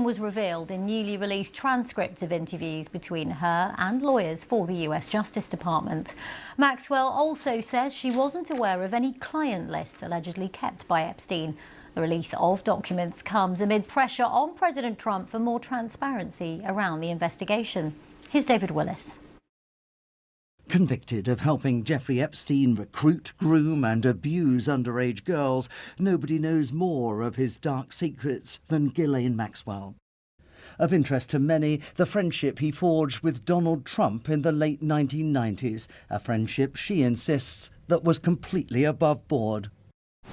was revealed in newly released transcripts of interviews between her and lawyers for the US Justice Department. Maxwell also says she wasn't aware of any client list allegedly kept by Epstein. The release of documents comes amid pressure on President Trump for more transparency around the investigation. Here's David Willis. Convicted of helping Jeffrey Epstein recruit, groom and abuse underage girls, nobody knows more of his dark secrets than Ghislaine Maxwell. Of interest to many, the friendship he forged with Donald Trump in the late 1990s, a friendship she insists that was completely above board.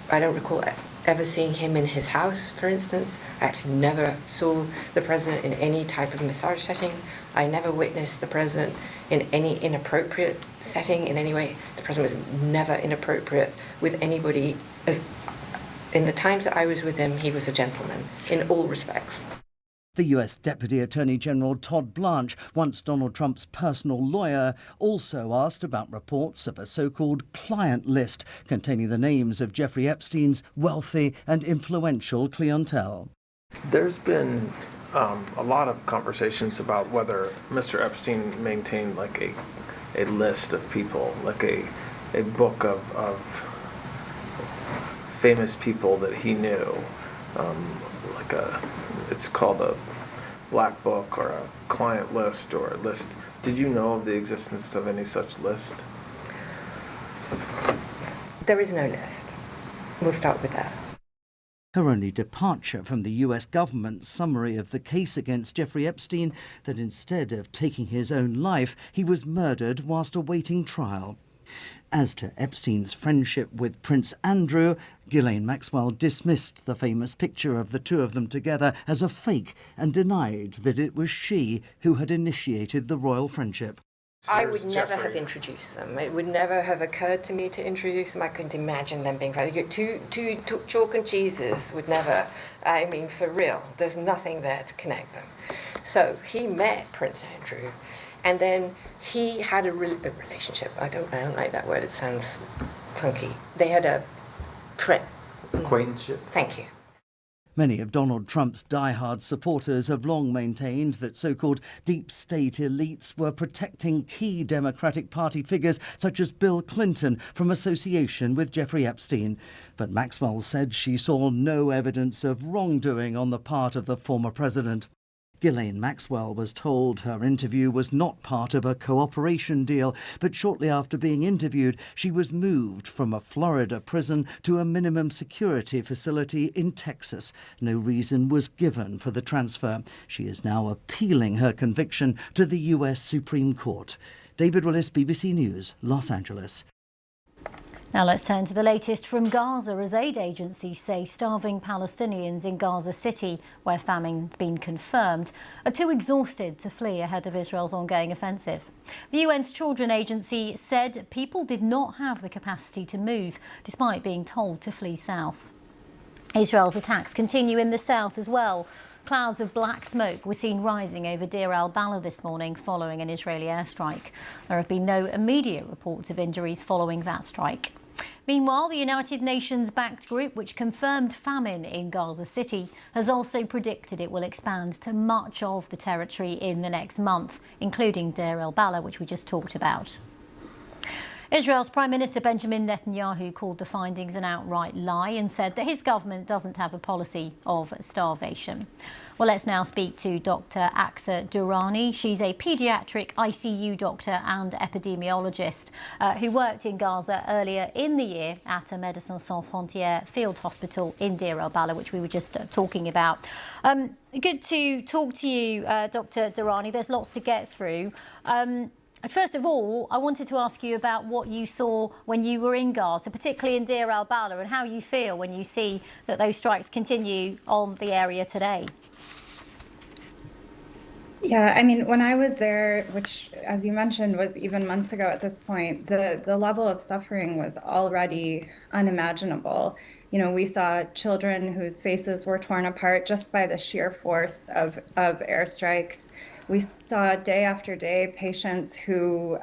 I don't recall ever seeing him in his house, for instance. I actually never saw the president in any type of massage setting. I never witnessed the president in any inappropriate setting in any way. The president was never inappropriate with anybody. In the times that I was with him, he was a gentleman in all respects. The US Deputy Attorney General Todd Blanche, once Donald Trump's personal lawyer, also asked about reports of a so-called client list containing the names of Jeffrey Epstein's wealthy and influential clientele. There's been a lot of conversations about whether Mr. Epstein maintained like a list of people, like a book of famous people that he knew, it's called a black book or a client list or a list. Did you know of the existence of any such list? There is no list. We'll start with that. Her only departure from the US government's summary of the case against Jeffrey Epstein, that instead of taking his own life, he was murdered whilst awaiting trial. As to Epstein's friendship with Prince Andrew, Ghislaine Maxwell dismissed the famous picture of the two of them together as a fake and denied that it was she who had initiated the royal friendship. I would never have introduced them. It would never have occurred to me to introduce them. I couldn't imagine them being friends. Two chalk and cheeses would never, I mean, for real, there's nothing there to connect them. So he met Prince Andrew, and then he had a relationship. I don't like that word, it sounds clunky. They had a acquaintanceship. Thank you. Many of Donald Trump's die-hard supporters have long maintained that so-called deep state elites were protecting key Democratic Party figures such as Bill Clinton from association with Jeffrey Epstein. But Maxwell said she saw no evidence of wrongdoing on the part of the former president. Ghislaine Maxwell was told her interview was not part of a cooperation deal, but shortly after being interviewed, she was moved from a Florida prison to a minimum security facility in Texas. No reason was given for the transfer. She is now appealing her conviction to the US Supreme Court. David Willis, BBC News, Los Angeles. Now let's turn to the latest from Gaza, as aid agencies say starving Palestinians in Gaza City, where famine's been confirmed, are too exhausted to flee ahead of Israel's ongoing offensive. The UN's Children Agency said people did not have the capacity to move, despite being told to flee south. Israel's attacks continue in the south as well. Clouds of black smoke were seen rising over Deir al-Balah this morning following an Israeli airstrike. There have been no immediate reports of injuries following that strike. Meanwhile, the United Nations-backed group, which confirmed famine in Gaza City, has also predicted it will expand to much of the territory in the next month, including Deir al-Balah, which we just talked about. Israel's Prime Minister Benjamin Netanyahu called the findings an outright lie and said that his government doesn't have a policy of starvation. Well, let's now speak to Dr. Aksa Durrani. She's a paediatric ICU doctor and epidemiologist who worked in Gaza earlier in the year at a Médecins Sans Frontières field hospital in Deir al-Balah, which we were just talking about. Good to talk to you, Dr. Durrani. There's lots to get through. First of all, I wanted to ask you about what you saw when you were in Gaza, particularly in Deir al-Balah, and how you feel when you see that those strikes continue on the area today. Yeah, I mean, when I was there, which, as you mentioned, was even months ago at this point, the level of suffering was already unimaginable. You know, we saw children whose faces were torn apart just by the sheer force of airstrikes. We saw day after day patients who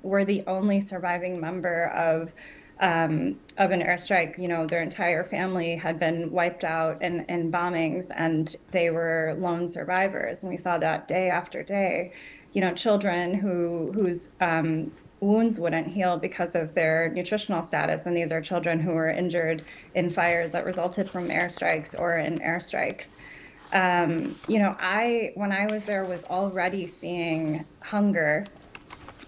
were the only surviving member of of an airstrike. You know, their entire family had been wiped out in bombings, and they were lone survivors. And we saw that day after day. You know, children whose wounds wouldn't heal because of their nutritional status, and these are children who were injured in fires that resulted from airstrikes or in airstrikes. You know, when I was there, was already seeing hunger.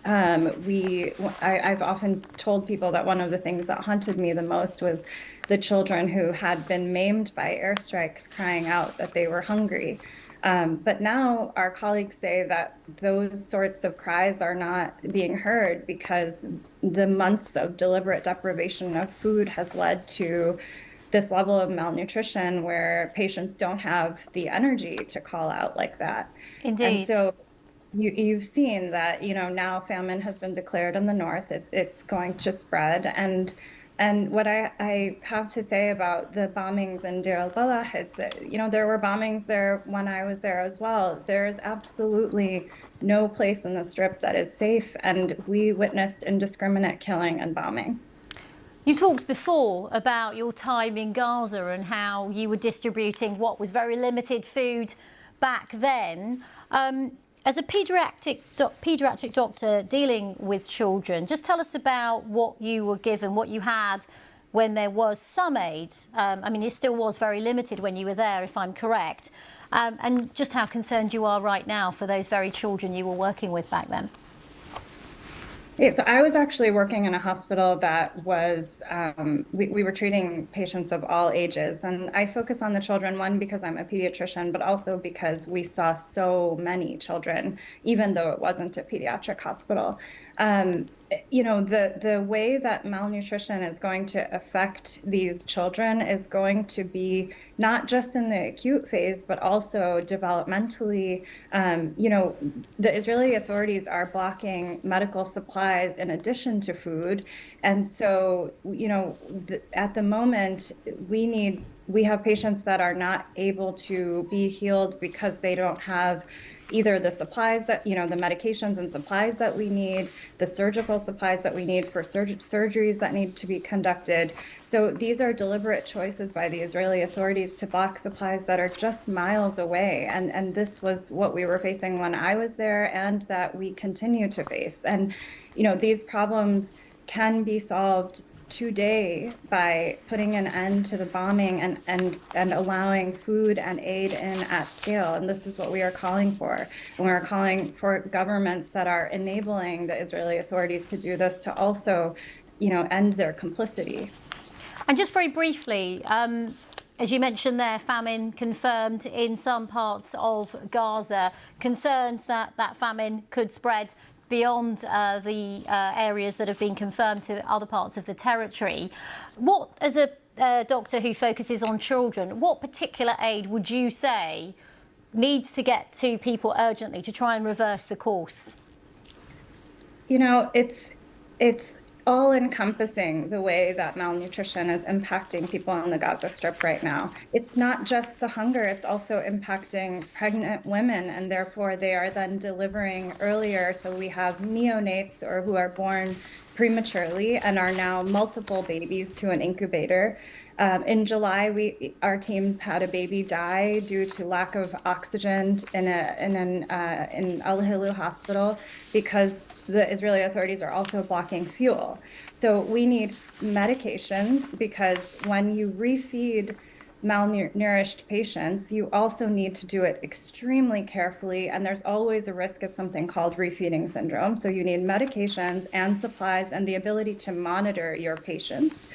I've often told people that one of the things that haunted me the most was the children who had been maimed by airstrikes crying out that they were hungry. But now our colleagues say that those sorts of cries are not being heard because the months of deliberate deprivation of food has led to this level of malnutrition where patients don't have the energy to call out like that. Indeed. And so you've seen that, you know, now famine has been declared in the north. It's going to spread. And what I have to say about the bombings in Deir al-Balah, it's, you know, there were bombings there when I was there as well. There's absolutely no place in the Strip that is safe, and we witnessed indiscriminate killing and bombing. You talked before about your time in Gaza and how you were distributing what was very limited food back then. As a paediatric doctor dealing with children, just tell us about what you were given, what you had when there was some aid. I mean, it still was very limited when you were there, if I'm correct. And just how concerned you are right now for those very children you were working with back then. Yeah, so I was actually working in a hospital that was, we were treating patients of all ages. And I focus on the children, one, because I'm a pediatrician, but also because we saw so many children, even though it wasn't a pediatric hospital. You know, the way that malnutrition is going to affect these children is going to be not just in the acute phase, but also developmentally. You know, the Israeli authorities are blocking medical supplies in addition to food. And so, you know, at the moment, we have patients that are not able to be healed because they don't have either the supplies that, you know, the medications and supplies that we need, the surgical supplies that we need for surgeries that need to be conducted. So these are deliberate choices by the Israeli authorities to block supplies that are just miles away. And this was what we were facing when I was there, and that we continue to face. And, you know, these problems can be solved today by putting an end to the bombing and allowing food and aid in at scale. And this is what we are calling for. And we are calling for governments that are enabling the Israeli authorities to do this to also, you know, end their complicity. And just very briefly, as you mentioned there, famine confirmed in some parts of Gaza, concerns that that famine could spread beyond the areas that have been confirmed to other parts of the territory. What, as a doctor who focuses on children, what particular aid would you say needs to get to people urgently to try and reverse the course? You know, it's all-encompassing the way that malnutrition is impacting people on the Gaza Strip right now. It's not just the hunger, it's also impacting pregnant women, and therefore they are then delivering earlier. So we have neonates, or who are born prematurely and are now multiple babies to an incubator. In July, our teams had a baby die due to lack of oxygen in Al Hillu hospital because the Israeli authorities are also blocking fuel. So we need medications, because when you refeed malnourished patients, you also need to do it extremely carefully, and there's always a risk of something called refeeding syndrome. So you need medications and supplies and the ability to monitor your patients.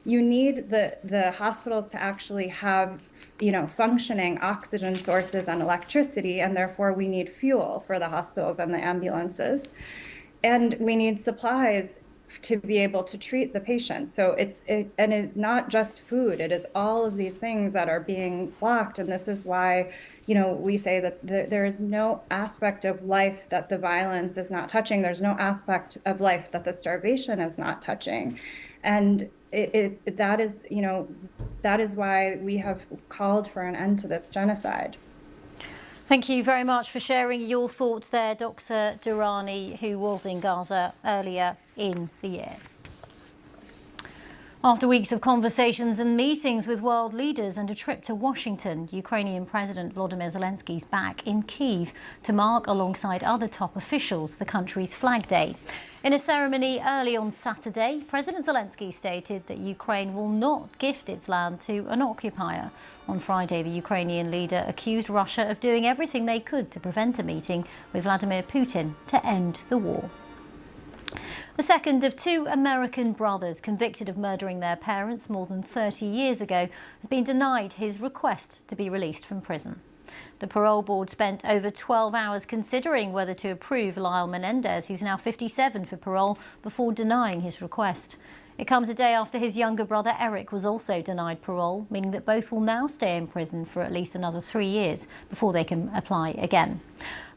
You need the hospitals to actually have, you know, functioning oxygen sources and electricity, and therefore we need fuel for the hospitals and the ambulances. And we need supplies to be able to treat the patients. So it's not just food, it is all of these things that are being blocked. And this is why, you know, we say that there is no aspect of life that the violence is not touching. There's no aspect of life that the starvation is not touching. And that is, you know, that is why we have called for an end to this genocide. Thank you very much for sharing your thoughts there, Dr. Durrani, who was in Gaza earlier in the year. After weeks of conversations and meetings with world leaders and a trip to Washington, Ukrainian President Volodymyr Zelensky's back in Kyiv to mark, alongside other top officials, the country's Flag Day. In a ceremony early on Saturday, President Zelensky stated that Ukraine will not gift its land to an occupier. On Friday, the Ukrainian leader accused Russia of doing everything they could to prevent a meeting with Vladimir Putin to end the war. The second of two American brothers convicted of murdering their parents more than 30 years ago has been denied his request to be released from prison. The parole board spent over 12 hours considering whether to approve Lyle Menendez, who's now 57, for parole before denying his request. It comes a day after his younger brother Eric was also denied parole, meaning that both will now stay in prison for at least another 3 years before they can apply again.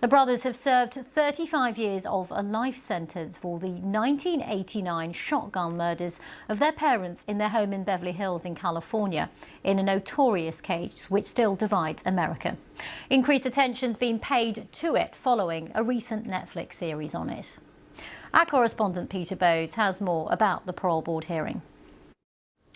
The brothers have served 35 years of a life sentence for the 1989 shotgun murders of their parents in their home in Beverly Hills in California, in a notorious case which still divides America. Increased attention's been paid to it following a recent Netflix series on it. Our correspondent Peter Bowes has more about the parole board hearing.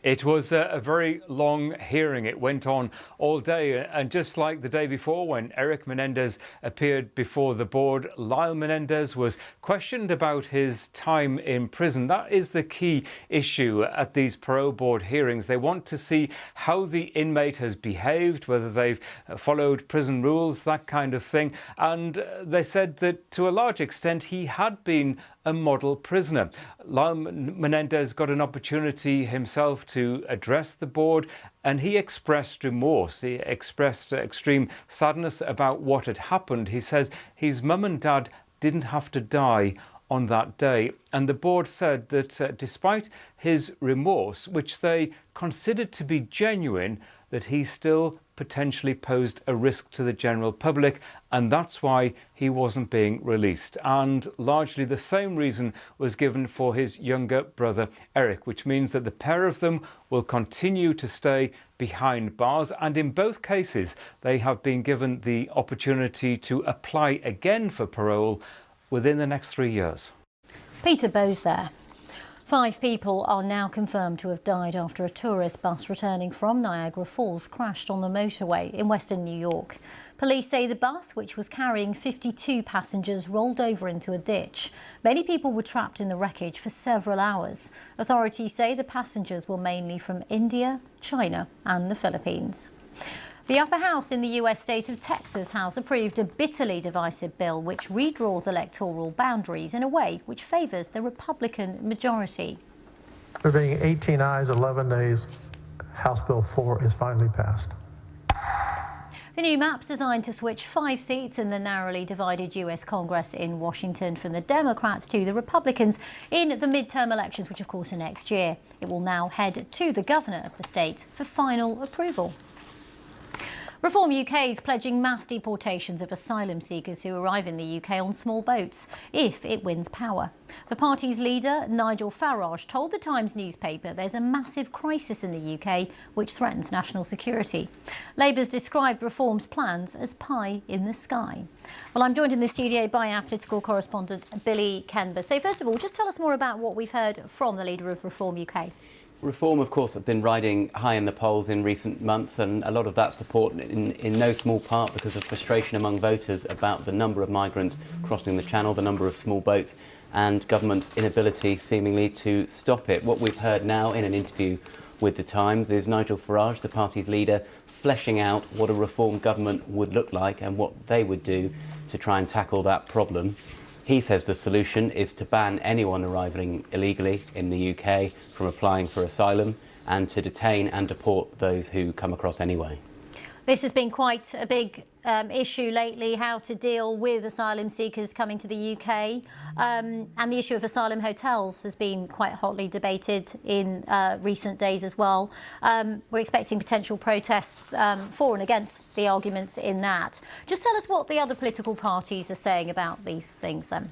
It was a very long hearing. It went on all day, and just like the day before when Eric Menendez appeared before the board, Lyle Menendez was questioned about his time in prison. That is the key issue at these parole board hearings. They want to see how the inmate has behaved, whether they've followed prison rules, that kind of thing. And they said that to a large extent he had been a model prisoner. Lyle Menendez got an opportunity himself to address the board, and he expressed remorse. He expressed extreme sadness about what had happened. He says his mum and dad didn't have to die on that day. And the board said that despite his remorse, which they considered to be genuine, that he still potentially posed a risk to the general public, and that's why he wasn't being released. And largely the same reason was given for his younger brother Eric, which means that the pair of them will continue to stay behind bars, and in both cases they have been given the opportunity to apply again for parole within the next 3 years. Peter Bowes there. 5 people are now confirmed to have died after a tourist bus returning from Niagara Falls crashed on the motorway in western New York. Police say the bus, which was carrying 52 passengers, rolled over into a ditch. Many people were trapped in the wreckage for several hours. Authorities say the passengers were mainly from India, China and the Philippines. The upper house in the US state of Texas has approved a bitterly divisive bill which redraws electoral boundaries in a way which favours the Republican majority. There being 18 ayes, 11 nays, House Bill 4 is finally passed. The new map's designed to switch 5 seats in the narrowly divided US Congress in Washington from the Democrats to the Republicans in the midterm elections, which of course are next year. It will now head to the governor of the state for final approval. Reform UK is pledging mass deportations of asylum seekers who arrive in the UK on small boats if it wins power. The party's leader, Nigel Farage, told the Times newspaper there's a massive crisis in the UK which threatens national security. Labour's described Reform's plans as pie in the sky. Well, I'm joined in the studio by our political correspondent, Billy Kenber. So first of all, just tell us more about what we've heard from the leader of Reform UK. Reform, of course, have been riding high in the polls in recent months, and a lot of that support in no small part because of frustration among voters about the number of migrants crossing the channel, the number of small boats, and government's inability seemingly to stop it. What we've heard now in an interview with The Times is Nigel Farage, the party's leader, fleshing out what a Reform government would look like and what they would do to try and tackle that problem. He says the solution is to ban anyone arriving illegally in the UK from applying for asylum and to detain and deport those who come across anyway. This has been quite a big issue lately, how to deal with asylum seekers coming to the UK. And the issue of asylum hotels has been quite hotly debated in recent days as well. We're expecting potential protests for and against the arguments in that. Just tell us what the other political parties are saying about these things then.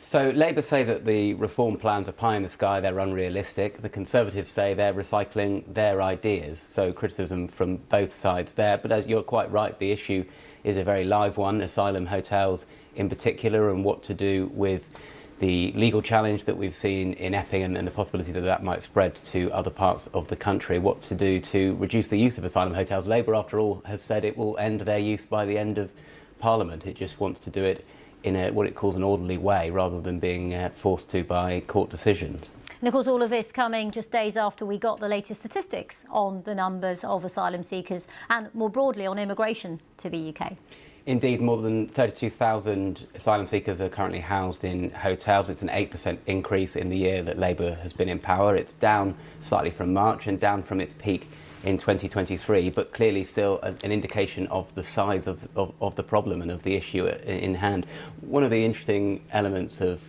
So Labour say that the Reform plans are pie in the sky, they're unrealistic. The Conservatives say they're recycling their ideas, so criticism from both sides there. But as you're quite right, the issue is a very live one, asylum hotels in particular, and what to do with the legal challenge that we've seen in Epping and the possibility that that might spread to other parts of the country. What to do to reduce the use of asylum hotels. Labour, after all, has said it will end their use by the end of Parliament. It just wants to do it in what it calls an orderly way, rather than being forced to by court decisions. And of course, all of this coming just days after we got the latest statistics on the numbers of asylum seekers and more broadly on immigration to the UK. Indeed, more than 32,000 asylum seekers are currently housed in hotels. It's an 8% increase in the year that Labour has been in power. It's down slightly from March and down from its peak in 2023, but clearly still an indication of the size of the problem and of the issue in hand. One of the interesting elements of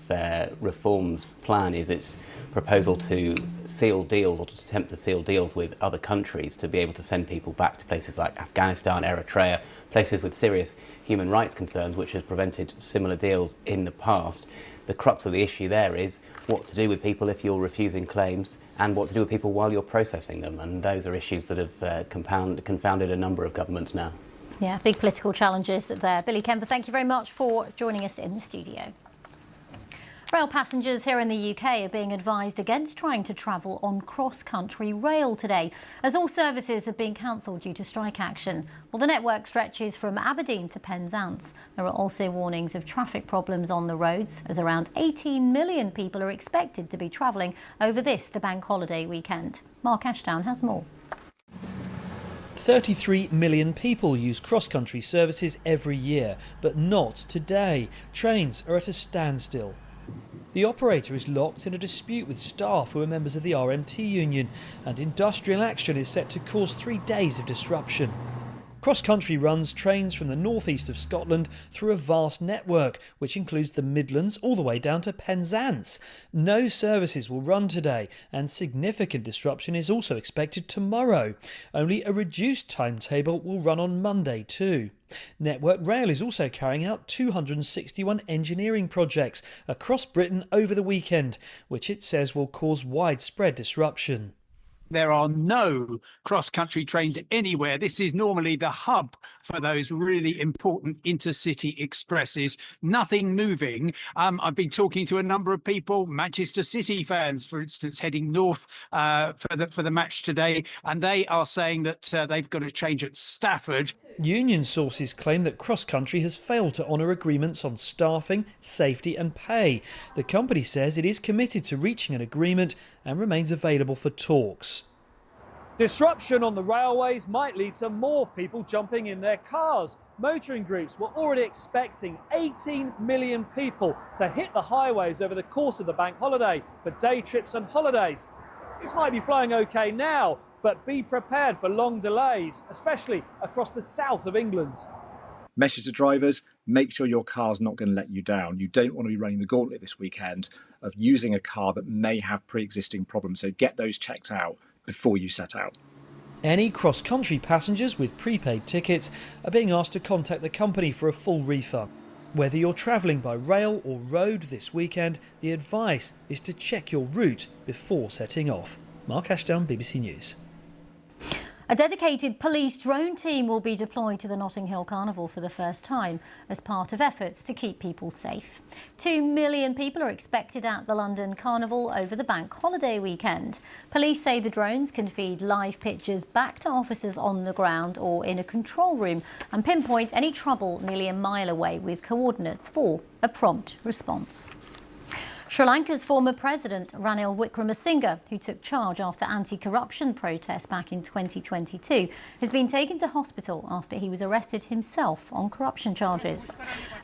Reform's plan is its proposal to seal deals, or to attempt to seal deals with other countries to be able to send people back to places like Afghanistan, Eritrea, places with serious human rights concerns, which has prevented similar deals in the past. The crux of the issue there is what to do with people if you're refusing claims, and what to do with people while you're processing them. And those are issues that have confounded a number of governments now. Yeah, big political challenges there. Billy Kemper, thank you very much for joining us in the studio. Rail passengers here in the UK are being advised against trying to travel on cross-country rail today, as all services have been cancelled due to strike action. Well, the network stretches from Aberdeen to Penzance. There are also warnings of traffic problems on the roads, as around 18 million people are expected to be travelling over the bank holiday weekend. Mark Ashdown has more. 33 million people use cross-country services every year, but not today. Trains are at a standstill. The operator is locked in a dispute with staff who are members of the RMT union, and industrial action is set to cause 3 days of disruption. Cross-country runs trains from the northeast of Scotland through a vast network, which includes the Midlands all the way down to Penzance. No services will run today, and significant disruption is also expected tomorrow. Only a reduced timetable will run on Monday too. Network Rail is also carrying out 261 engineering projects across Britain over the weekend, which it says will cause widespread disruption. There are no cross-country trains anywhere. This is normally the hub for those really important intercity expresses. Nothing moving. I've been talking to a number of people, Manchester City fans, for instance, heading north for the match today, and they are saying that they've got a change at Stafford. Union sources claim that cross-country has failed to honour agreements on staffing, safety and pay. The company says it is committed to reaching an agreement and remains available for talks. Disruption on the railways might lead to more people jumping in their cars. Motoring groups were already expecting 18 million people to hit the highways over the course of the bank holiday for day trips and holidays. This might be flying okay now, but be prepared for long delays, especially across the south of England. Message to drivers, make sure your car's not going to let you down. You don't want to be running the gauntlet this weekend of using a car that may have pre-existing problems, so get those checked out before you set out. Any cross-country passengers with prepaid tickets are being asked to contact the company for a full refund. Whether you're travelling by rail or road this weekend, the advice is to check your route before setting off. Mark Ashdown, BBC News. A dedicated police drone team will be deployed to the Notting Hill Carnival for the first time as part of efforts to keep people safe. 2 million people are expected at the London Carnival over the bank holiday weekend. Police say the drones can feed live pictures back to officers on the ground or in a control room and pinpoint any trouble nearly a mile away with coordinates for a prompt response. Sri Lanka's former president, Ranil Wickremesinghe, who took charge after anti-corruption protests back in 2022, has been taken to hospital after he was arrested himself on corruption charges.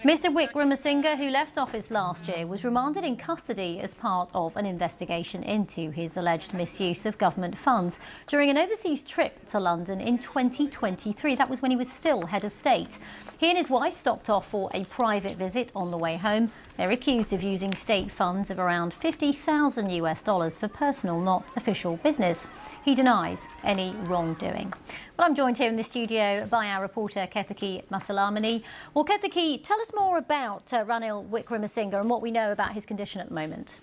Mr Wickremesinghe, who left office last year, was remanded in custody as part of an investigation into his alleged misuse of government funds during an overseas trip to London in 2023. That was when he was still head of state. He and his wife stopped off for a private visit on the way home. They're accused of using state funds of around $50,000 for personal, not official business. He denies any wrongdoing. Well, I'm joined here in the studio by our reporter Ketaki Masalamani. Well, Ketaki, tell us more about Ranil Wickremesinghe and what we know about his condition at the moment.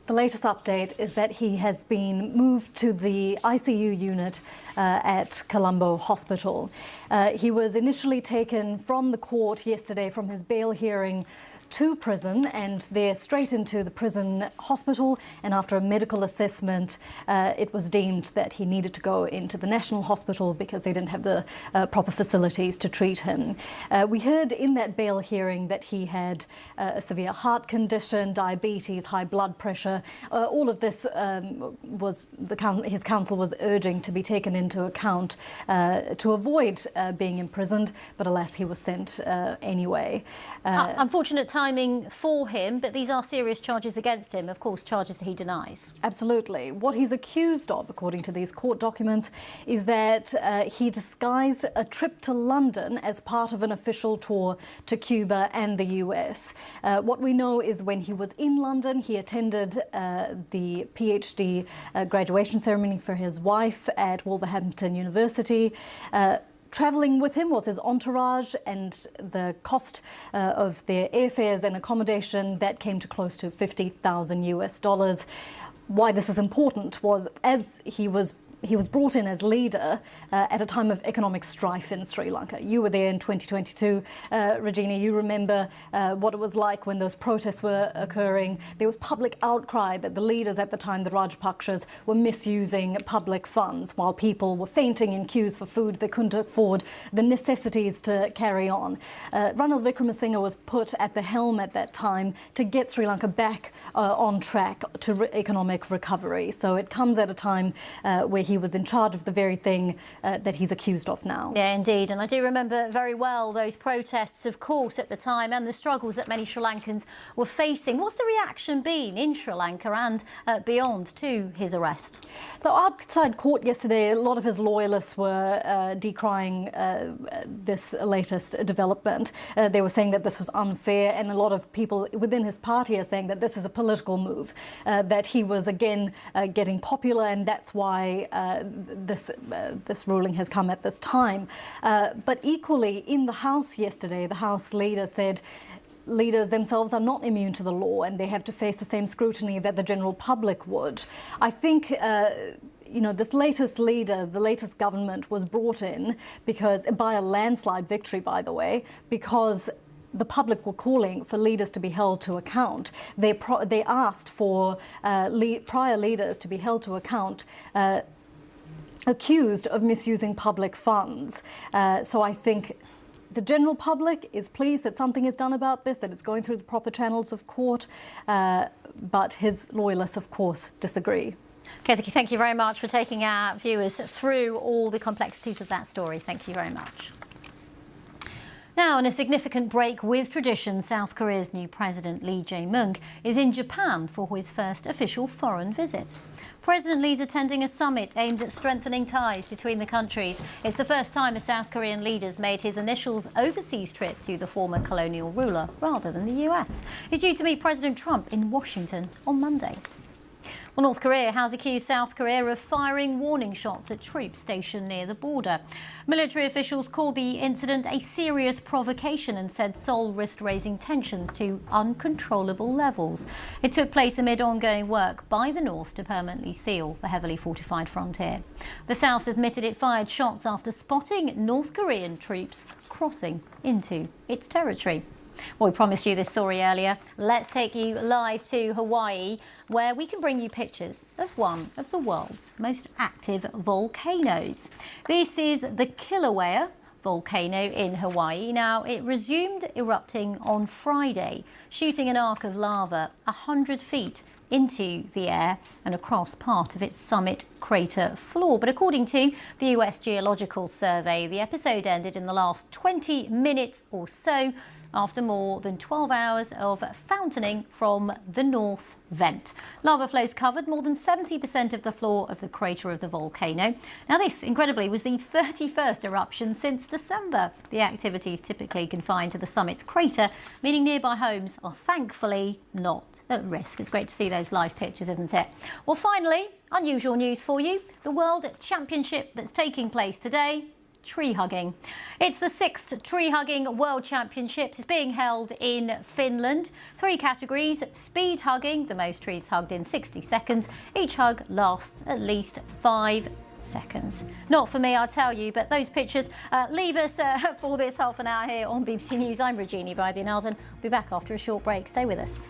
The latest update is that he has been moved to the ICU unit at Colombo Hospital. He was initially taken from the court yesterday from his bail hearing to prison, and they're straight into the prison hospital. And after a medical assessment, it was deemed that he needed to go into the National Hospital because they didn't have the proper facilities to treat him. We heard in that bail hearing that he had a severe heart condition, diabetes, high blood pressure. All of this his counsel was urging to be taken into account to avoid being imprisoned, but alas, he was sent anyway. Unfortunate timing for him, but these are serious charges against him, of course, charges that he denies. Absolutely. What he's accused of, according to these court documents, is that he disguised a trip to London as part of an official tour to Cuba and the US. What we know is when he was in London, he attended the PhD graduation ceremony for his wife at Wolverhampton University. Travelling with him was his entourage, and the cost of their airfares and accommodation, that came to close to $50,000 US. Why this is important was, as he was brought in as leader at a time of economic strife in Sri Lanka. You were there in 2022, Regina. You remember what it was like when those protests were occurring. There was public outcry that the leaders at the time, the Rajapakshas, were misusing public funds while people were fainting in queues for food they couldn't afford, the necessities to carry on. Ranil Wickremesinghe was put at the helm at that time to get Sri Lanka back on track to economic recovery. So it comes at a time where he was in charge of the very thing that he's accused of now. Yeah, indeed. And I do remember very well those protests, of course, at the time, and the struggles that many Sri Lankans were facing. What's the reaction been in Sri Lanka and beyond to his arrest? So outside court yesterday, a lot of his loyalists were decrying this latest development. They were saying that this was unfair, and a lot of people within his party are saying that this is a political move, that he was again getting popular, and that's why this ruling has come at this time. But equally, in the House yesterday, the House leader said leaders themselves are not immune to the law, and they have to face the same scrutiny that the general public would. I think this latest leader, the latest government, was brought in because, by a landslide victory, by the way, because the public were calling for leaders to be held to account. They asked for prior leaders to be held to account accused of misusing public funds. So I think the general public is pleased that something is done about this, that it's going through the proper channels of court, but his loyalists, of course, disagree. Kethy, thank you very much for taking our viewers through all the complexities of that story. Thank you very much. Now, in a significant break with tradition, South Korea's new president, Lee Jae-myung, is in Japan for his first official foreign visit. President Lee's attending a summit aimed at strengthening ties between the countries. It's the first time a South Korean leader's made his initial overseas trip to the former colonial ruler rather than the US. He's due to meet President Trump in Washington on Monday. Well, North Korea has accused South Korea of firing warning shots at troops stationed near the border. Military officials called the incident a serious provocation and said Seoul risked raising tensions to uncontrollable levels. It took place amid ongoing work by the North to permanently seal the heavily fortified frontier. The South admitted it fired shots after spotting North Korean troops crossing into its territory. Well, we promised you this story earlier. Let's take you live to Hawaii, where we can bring you pictures of one of the world's most active volcanoes. This is the Kilauea volcano in Hawaii. Now, it resumed erupting on Friday, shooting an arc of lava 100 feet into the air and across part of its summit crater floor. But according to the US Geological Survey, the episode ended in the last 20 minutes or so, after more than 12 hours of fountaining from the north vent. Lava flows covered more than 70% of the floor of the crater of the volcano. Now, this, incredibly, was the 31st eruption since December. The activity is typically confined to the summit's crater, meaning nearby homes are thankfully not at risk. It's great to see those live pictures, isn't it? Well, finally, unusual news for you. The World Championship that's taking place today, tree hugging. It's the 6th Tree Hugging World Championships. It's being held in Finland. 3 categories: speed hugging, the most trees hugged in 60 seconds. Each hug lasts at least 5 seconds. Not for me, I'll tell you, but those pictures leave us for this half an hour here on BBC News. I'm Regina Vaidyanathan. I'll be back after a short break. Stay with us.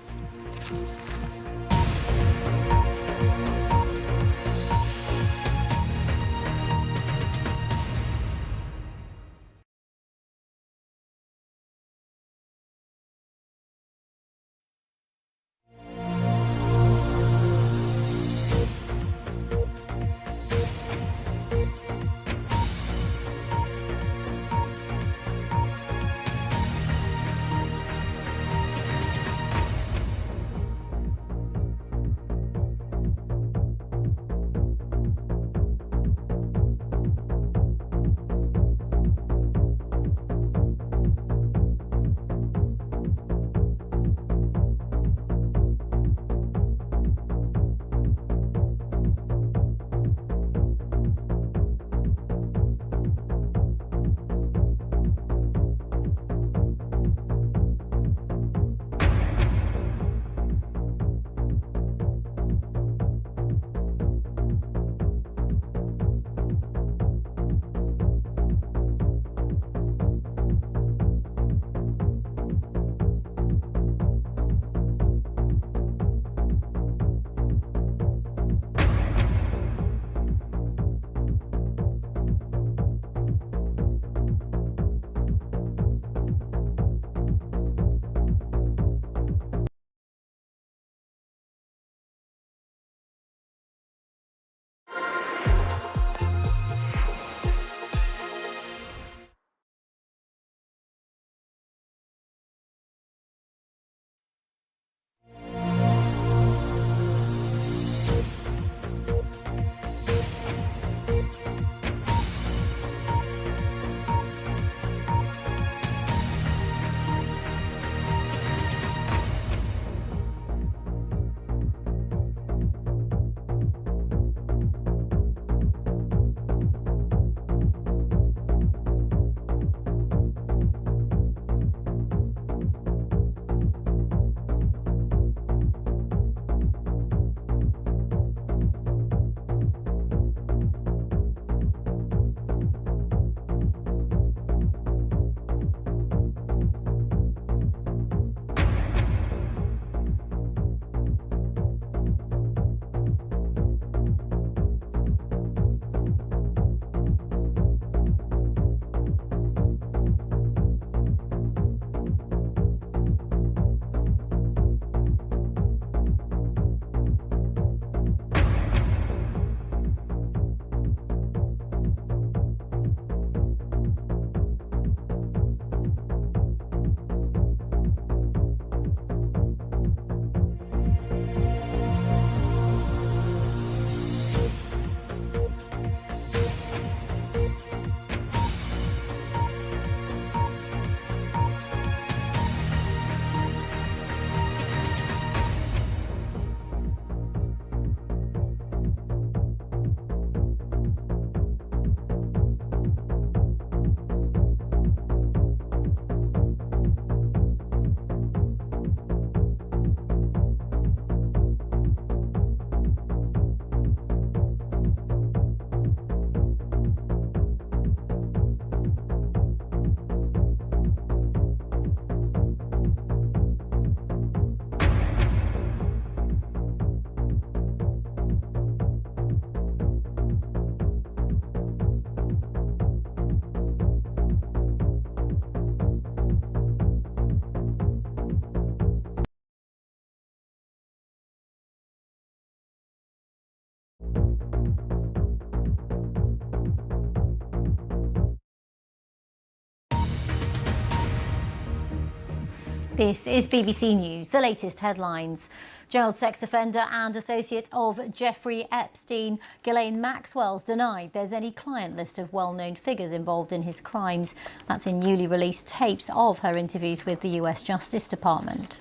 This is BBC News, the latest headlines. Jailed sex offender and associate of Jeffrey Epstein, Ghislaine Maxwell's denied there's any client list of well-known figures involved in his crimes. That's in newly released tapes of her interviews with the US Justice Department.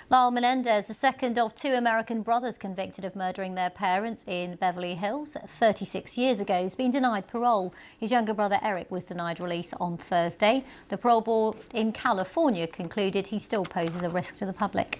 Lyle Menendez, the second of two American brothers convicted of murdering their parents in Beverly Hills 36 years ago, has been denied parole. His younger brother Eric was denied release on Thursday. The parole board in California concluded he still poses a risk to the public.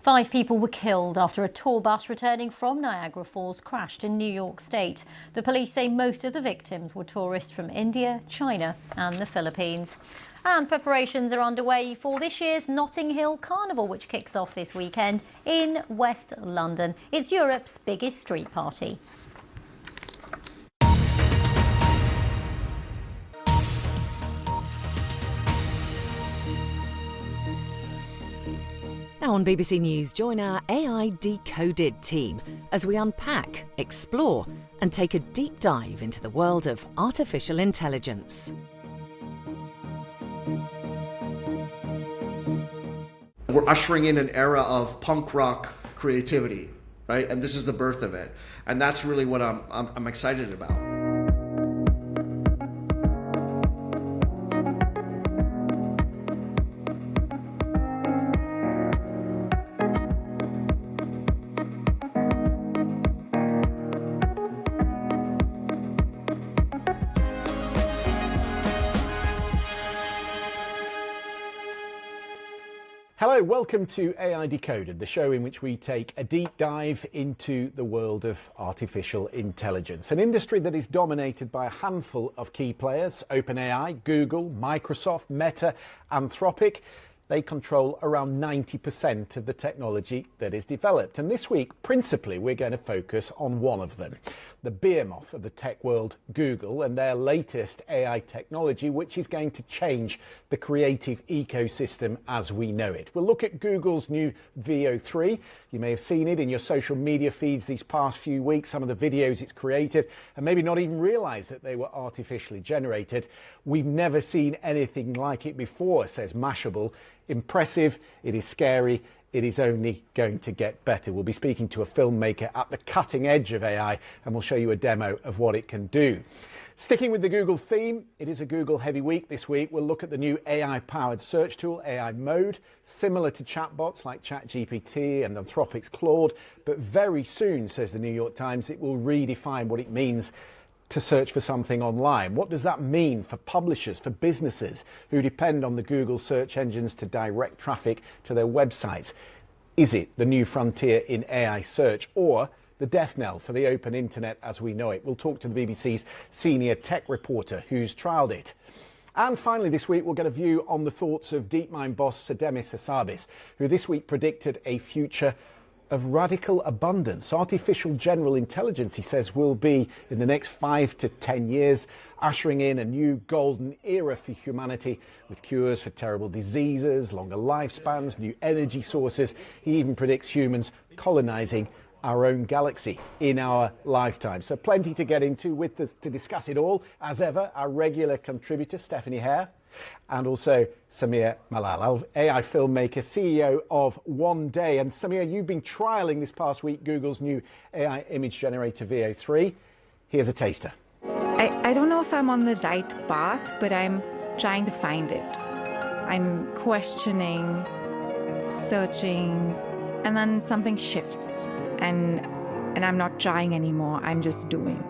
5 people were killed after a tour bus returning from Niagara Falls crashed in New York State. The police say most of the victims were tourists from India, China and the Philippines. And preparations are underway for this year's Notting Hill Carnival, which kicks off this weekend in West London. It's Europe's biggest street party. Now on BBC News, join our AI Decoded team as we unpack, explore and take a deep dive into the world of artificial intelligence. We're ushering in an era of punk rock creativity, right? And this is the birth of it. And that's really what I'm excited about. Hello, welcome to AI Decoded, the show in which we take a deep dive into the world of artificial intelligence, an industry that is dominated by a handful of key players: OpenAI, Google, Microsoft, Meta, Anthropic. They control around 90% of the technology that is developed. And this week, principally, we're going to focus on one of them, the behemoth of the tech world, Google, and their latest AI technology, which is going to change the creative ecosystem as we know it. We'll look at Google's new Veo 3. You may have seen it in your social media feeds these past few weeks, some of the videos it's created, and maybe not even realize that they were artificially generated. We've never seen anything like it before, says Mashable. Impressive, it is scary, it is only going to get better. We'll be speaking to a filmmaker at the cutting edge of AI, and we'll show you a demo of what it can do. Sticking with the Google theme, it is a Google heavy week this week. We'll look at the new AI-powered search tool, AI Mode, similar to chatbots like ChatGPT and Anthropic's Claude, but very soon, says the New York Times, it will redefine what it means to search for something online. What does that mean for publishers, for businesses who depend on the Google search engines to direct traffic to their websites? Is it the new frontier in AI search, or the death knell for the open internet as we know it? We'll talk to the BBC's senior tech reporter who's trialled it. And finally this week we'll get a view on the thoughts of DeepMind boss Sir Demis Hassabis, who this week predicted a future of radical abundance. Artificial general intelligence, he says, will be, in the next 5 to 10 years, ushering in a new golden era for humanity, with cures for terrible diseases, longer lifespans, new energy sources. He even predicts humans colonizing our own galaxy in our lifetime. So plenty to get into. With us to discuss it all, as ever, our regular contributor, Stephanie Hare, and also Sameer Malal, AI filmmaker, CEO of One Day. And Sameer, you've been trialling this past week Google's new AI image generator Veo 3. Here's a taster. I don't know if I'm on the right path, but I'm trying to find it. I'm questioning, searching, and then something shifts, and I'm not trying anymore. I'm just doing.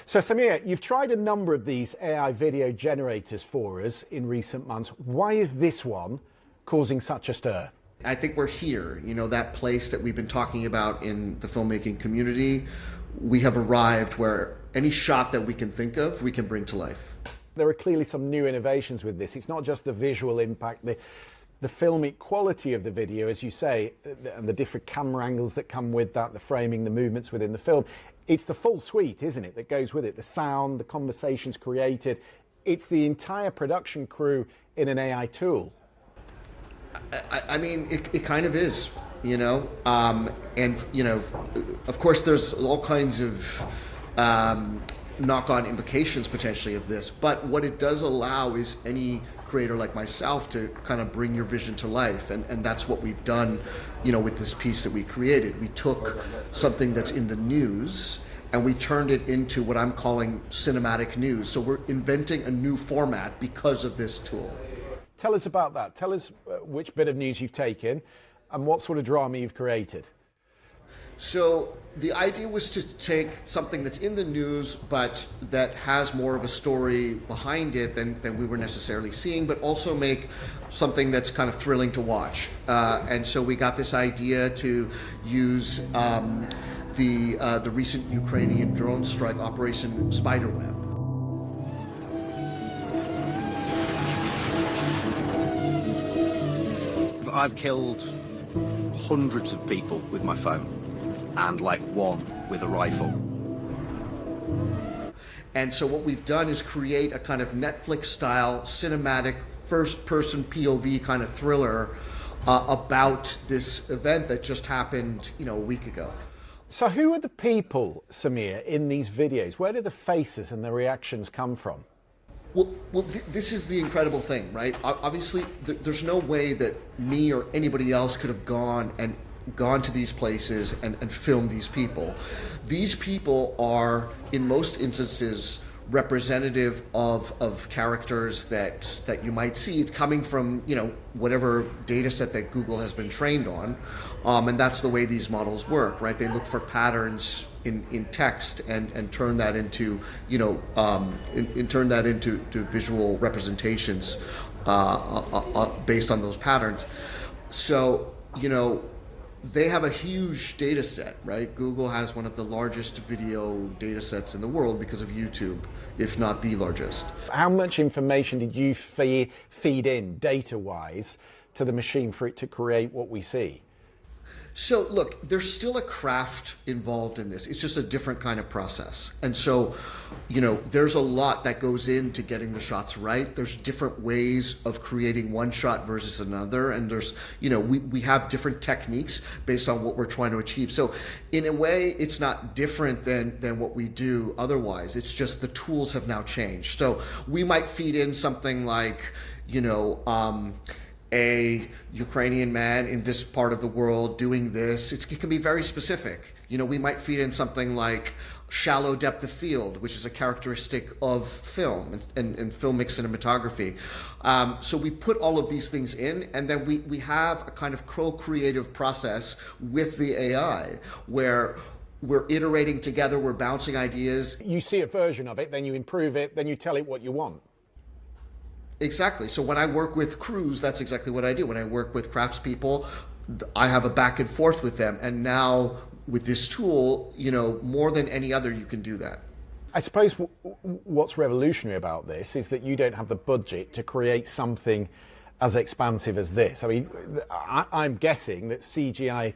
So Sameer, you've tried a number of these AI video generators for us in recent months. Why is this one causing such a stir? I think we're here, that place that we've been talking about in the filmmaking community. We have arrived where any shot that we can think of, we can bring to life. There are clearly some new innovations with this. It's not just the visual impact, the filmic quality of the video, as you say, and the different camera angles that come with that, the framing, the movements within the film. It's the full suite, isn't it, that goes with it? The sound, the conversations created. It's the entire production crew in an AI tool. I mean, it kind of is, and, of course, there's all kinds of knock-on implications potentially of this. But what it does allow is any creator like myself to kind of bring your vision to life, and that's what we've done, with this piece that we created. We took something that's in the news and we turned it into what I'm calling cinematic news. So we're inventing a new format because of this tool. Tell us about that. Tell us which bit of news you've taken and what sort of drama you've created. So the idea was to take something that's in the news, but that has more of a story behind it than we were necessarily seeing, but also make something that's kind of thrilling to watch. And so we got this idea to use the recent Ukrainian drone strike, Operation Spiderweb. I've killed hundreds of people with my phone, and like one with a rifle. And so what we've done is create a kind of Netflix-style cinematic first-person POV kind of thriller about this event that just happened, a week ago. So who are the people, Samir, in these videos? Where do the faces and the reactions come from? Well, this is the incredible thing, right? Obviously, there's no way that me or anybody else could have gone to these places and filmed these people. These people are, in most instances, representative of characters that you might see. It's coming from, whatever data set that Google has been trained on. And that's the way these models work, right? They look for patterns in text and turn that into, turn that into visual representations based on those patterns. So, they have a huge data set, right? Google has one of the largest video data sets in the world because of YouTube, if not the largest. How much information did you feed in, data-wise, to the machine for it to create what we see? So look, there's still a craft involved in this. It's just a different kind of process. And so, there's a lot that goes into getting the shots right. There's different ways of creating one shot versus another. And there's, we have different techniques based on what we're trying to achieve. So in a way, it's not different than what we do otherwise. It's just the tools have now changed. So we might feed in something like, a Ukrainian man in this part of the world doing this. It can be very specific. We might feed in something like shallow depth of field, which is a characteristic of film and filmic cinematography. So we put all of these things in, and then we have a kind of co-creative process with the AI where we're iterating together, we're bouncing ideas. You see a version of it, then you improve it, then you tell it what you want. Exactly. So when I work with crews, that's exactly what I do. When I work with craftspeople, I have a back and forth with them. And now with this tool, more than any other, you can do that. I suppose what's revolutionary about this is that you don't have the budget to create something as expansive as this. I mean, I'm guessing that CGI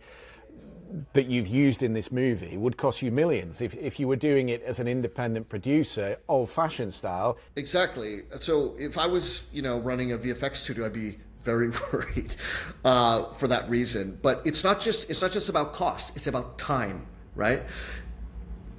that you've used in this movie would cost you millions if you were doing it as an independent producer, old-fashioned style. Exactly. So if I was, running a VFX studio, I'd be very worried for that reason. But it's not just about cost; it's about time, right?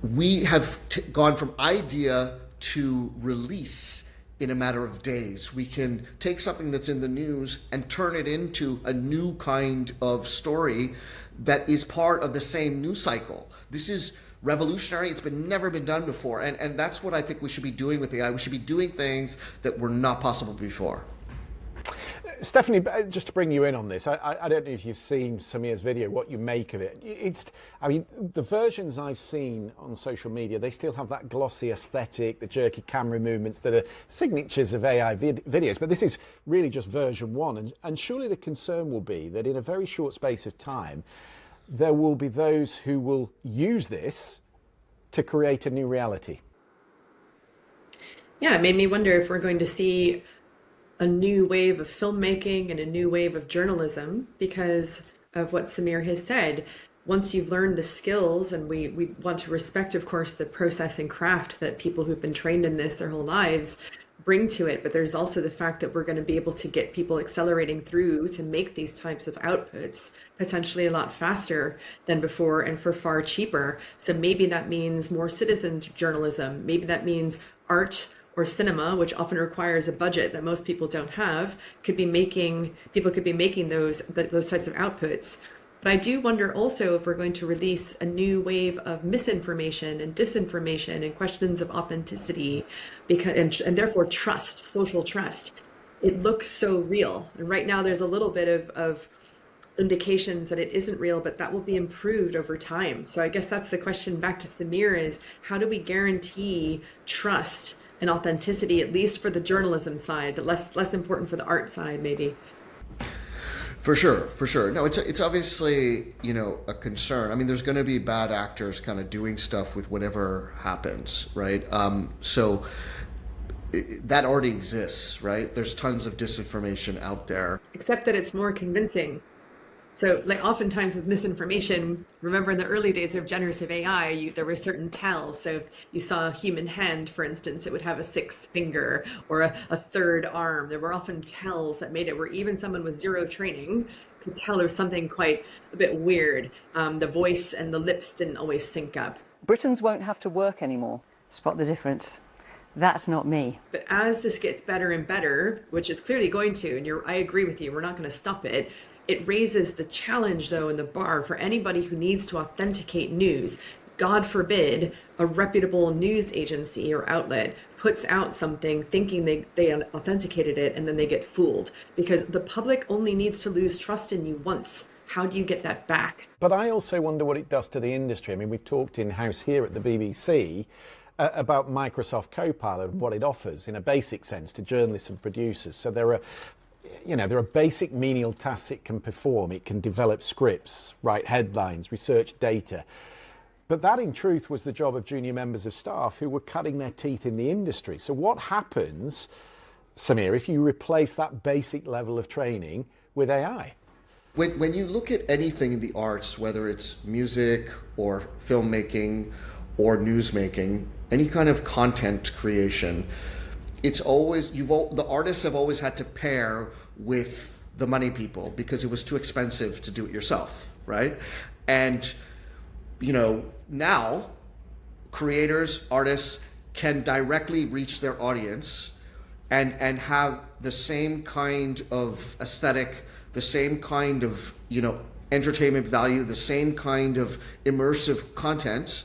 We have gone from idea to release in a matter of days. We can take something that's in the news and turn it into a new kind of story that is part of the same news cycle. This is revolutionary. It's never been done before. And that's what I think we should be doing with AI. We should be doing things that were not possible before. Stephanie, just to bring you in on this, I don't know if you've seen Samir's video, what you make of it. The versions I've seen on social media, they still have that glossy aesthetic, the jerky camera movements that are signatures of AI videos. But this is really just version 1. And surely the concern will be that in a very short space of time, there will be those who will use this to create a new reality. Yeah, it made me wonder if we're going to see a new wave of filmmaking and a new wave of journalism because of what Samir has said. Once you've learned the skills, and we want to respect, of course, the process and craft that people who've been trained in this their whole lives bring to it, but there's also the fact that we're going to be able to get people accelerating through to make these types of outputs potentially a lot faster than before and for far cheaper. So maybe that means more citizens journalism, maybe that means art or cinema, which often requires a budget that most people don't have, people could be making those types of outputs. But I do wonder also if we're going to release a new wave of misinformation and disinformation and questions of authenticity, and therefore trust, social trust. It looks so real. And right now there's a little bit of indications that it isn't real, but that will be improved over time. So I guess that's the question back to Samir is, how do we guarantee trust and authenticity, at least for the journalism side, but less important for the art side, maybe? For sure. No, it's obviously, a concern. I mean, there's going to be bad actors kind of doing stuff with whatever happens, right? So that already exists, right? There's tons of disinformation out there. Except that it's more convincing. So like oftentimes with misinformation, remember in the early days of generative AI, there were certain tells. So if you saw a human hand, for instance, it would have a sixth finger or a third arm. There were often tells that made it where even someone with zero training could tell there was something quite a bit weird. The voice and the lips didn't always sync up. Britons won't have to work anymore. Spot the difference. That's not me. But as this gets better and better, which is clearly going to, and I agree with you, we're not going to stop it. It raises the challenge, though, in the bar for anybody who needs to authenticate news. God forbid a reputable news agency or outlet puts out something thinking they authenticated it, and then they get fooled. Because the public only needs to lose trust in you once. How do you get that back? But I also wonder what it does to the industry. I mean, we've talked in-house here at the BBC about Microsoft Copilot and what it offers in a basic sense to journalists and producers. So there are basic menial tasks it can perform. It can develop scripts, write headlines, research data. But that, in truth, was the job of junior members of staff who were cutting their teeth in the industry. So what happens, Samir, if you replace that basic level of training with AI? When you look at anything in the arts, whether it's music or filmmaking or newsmaking, any kind of content creation, it's always, the artists have always had to pair with the money people because it was too expensive to do it yourself, right? And, now creators, artists can directly reach their audience and have the same kind of aesthetic, the same kind of, entertainment value, the same kind of immersive content,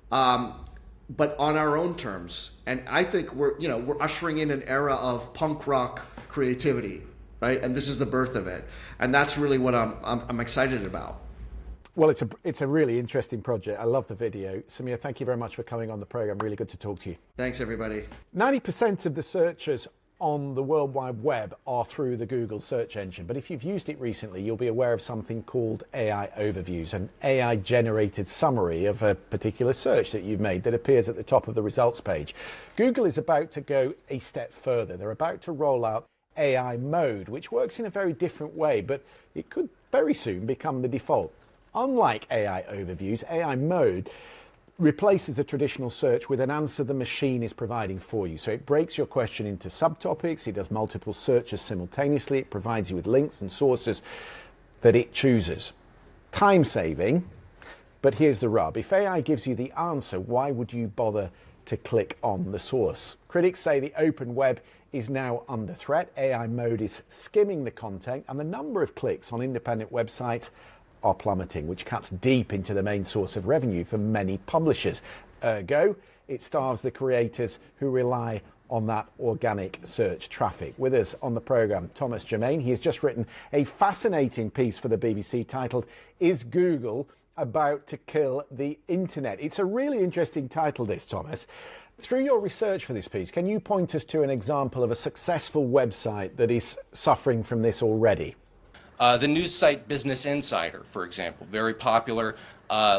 but on our own terms. And I think we're ushering in an era of punk rock creativity, right? And this is the birth of it. And that's really what I'm excited about. Well, it's a really interesting project. I love the video. Samir, thank you very much for coming on the program. Really good to talk to you. Thanks, everybody. 90% of the searches on the World Wide Web are through the Google search engine. But if you've used it recently, you'll be aware of something called AI Overviews, an AI-generated summary of a particular search that you've made that appears at the top of the results page. Google is about to go a step further. They're about to roll out AI Mode, which works in a very different way, but it could very soon become the default. Unlike AI Overviews, AI Mode replaces the traditional search with an answer the machine is providing for you. So it breaks your question into subtopics, it does multiple searches simultaneously, it provides you with links and sources that it chooses. Time saving, but here's the rub. If AI gives you the answer, why would you bother to click on the source? Critics say the open web is now under threat. AI Mode is skimming the content, and the number of clicks on independent websites are plummeting, which cuts deep into the main source of revenue for many publishers. Ergo, it starves the creators who rely on that organic search traffic. With us on the programme, Thomas Germain. He has just written a fascinating piece for the BBC titled, "Is Google About to Kill the Internet?" It's a really interesting title, this, Thomas. Through your research for this piece, can you point us to an example of a successful website that is suffering from this already? The news site Business Insider, for example, very popular,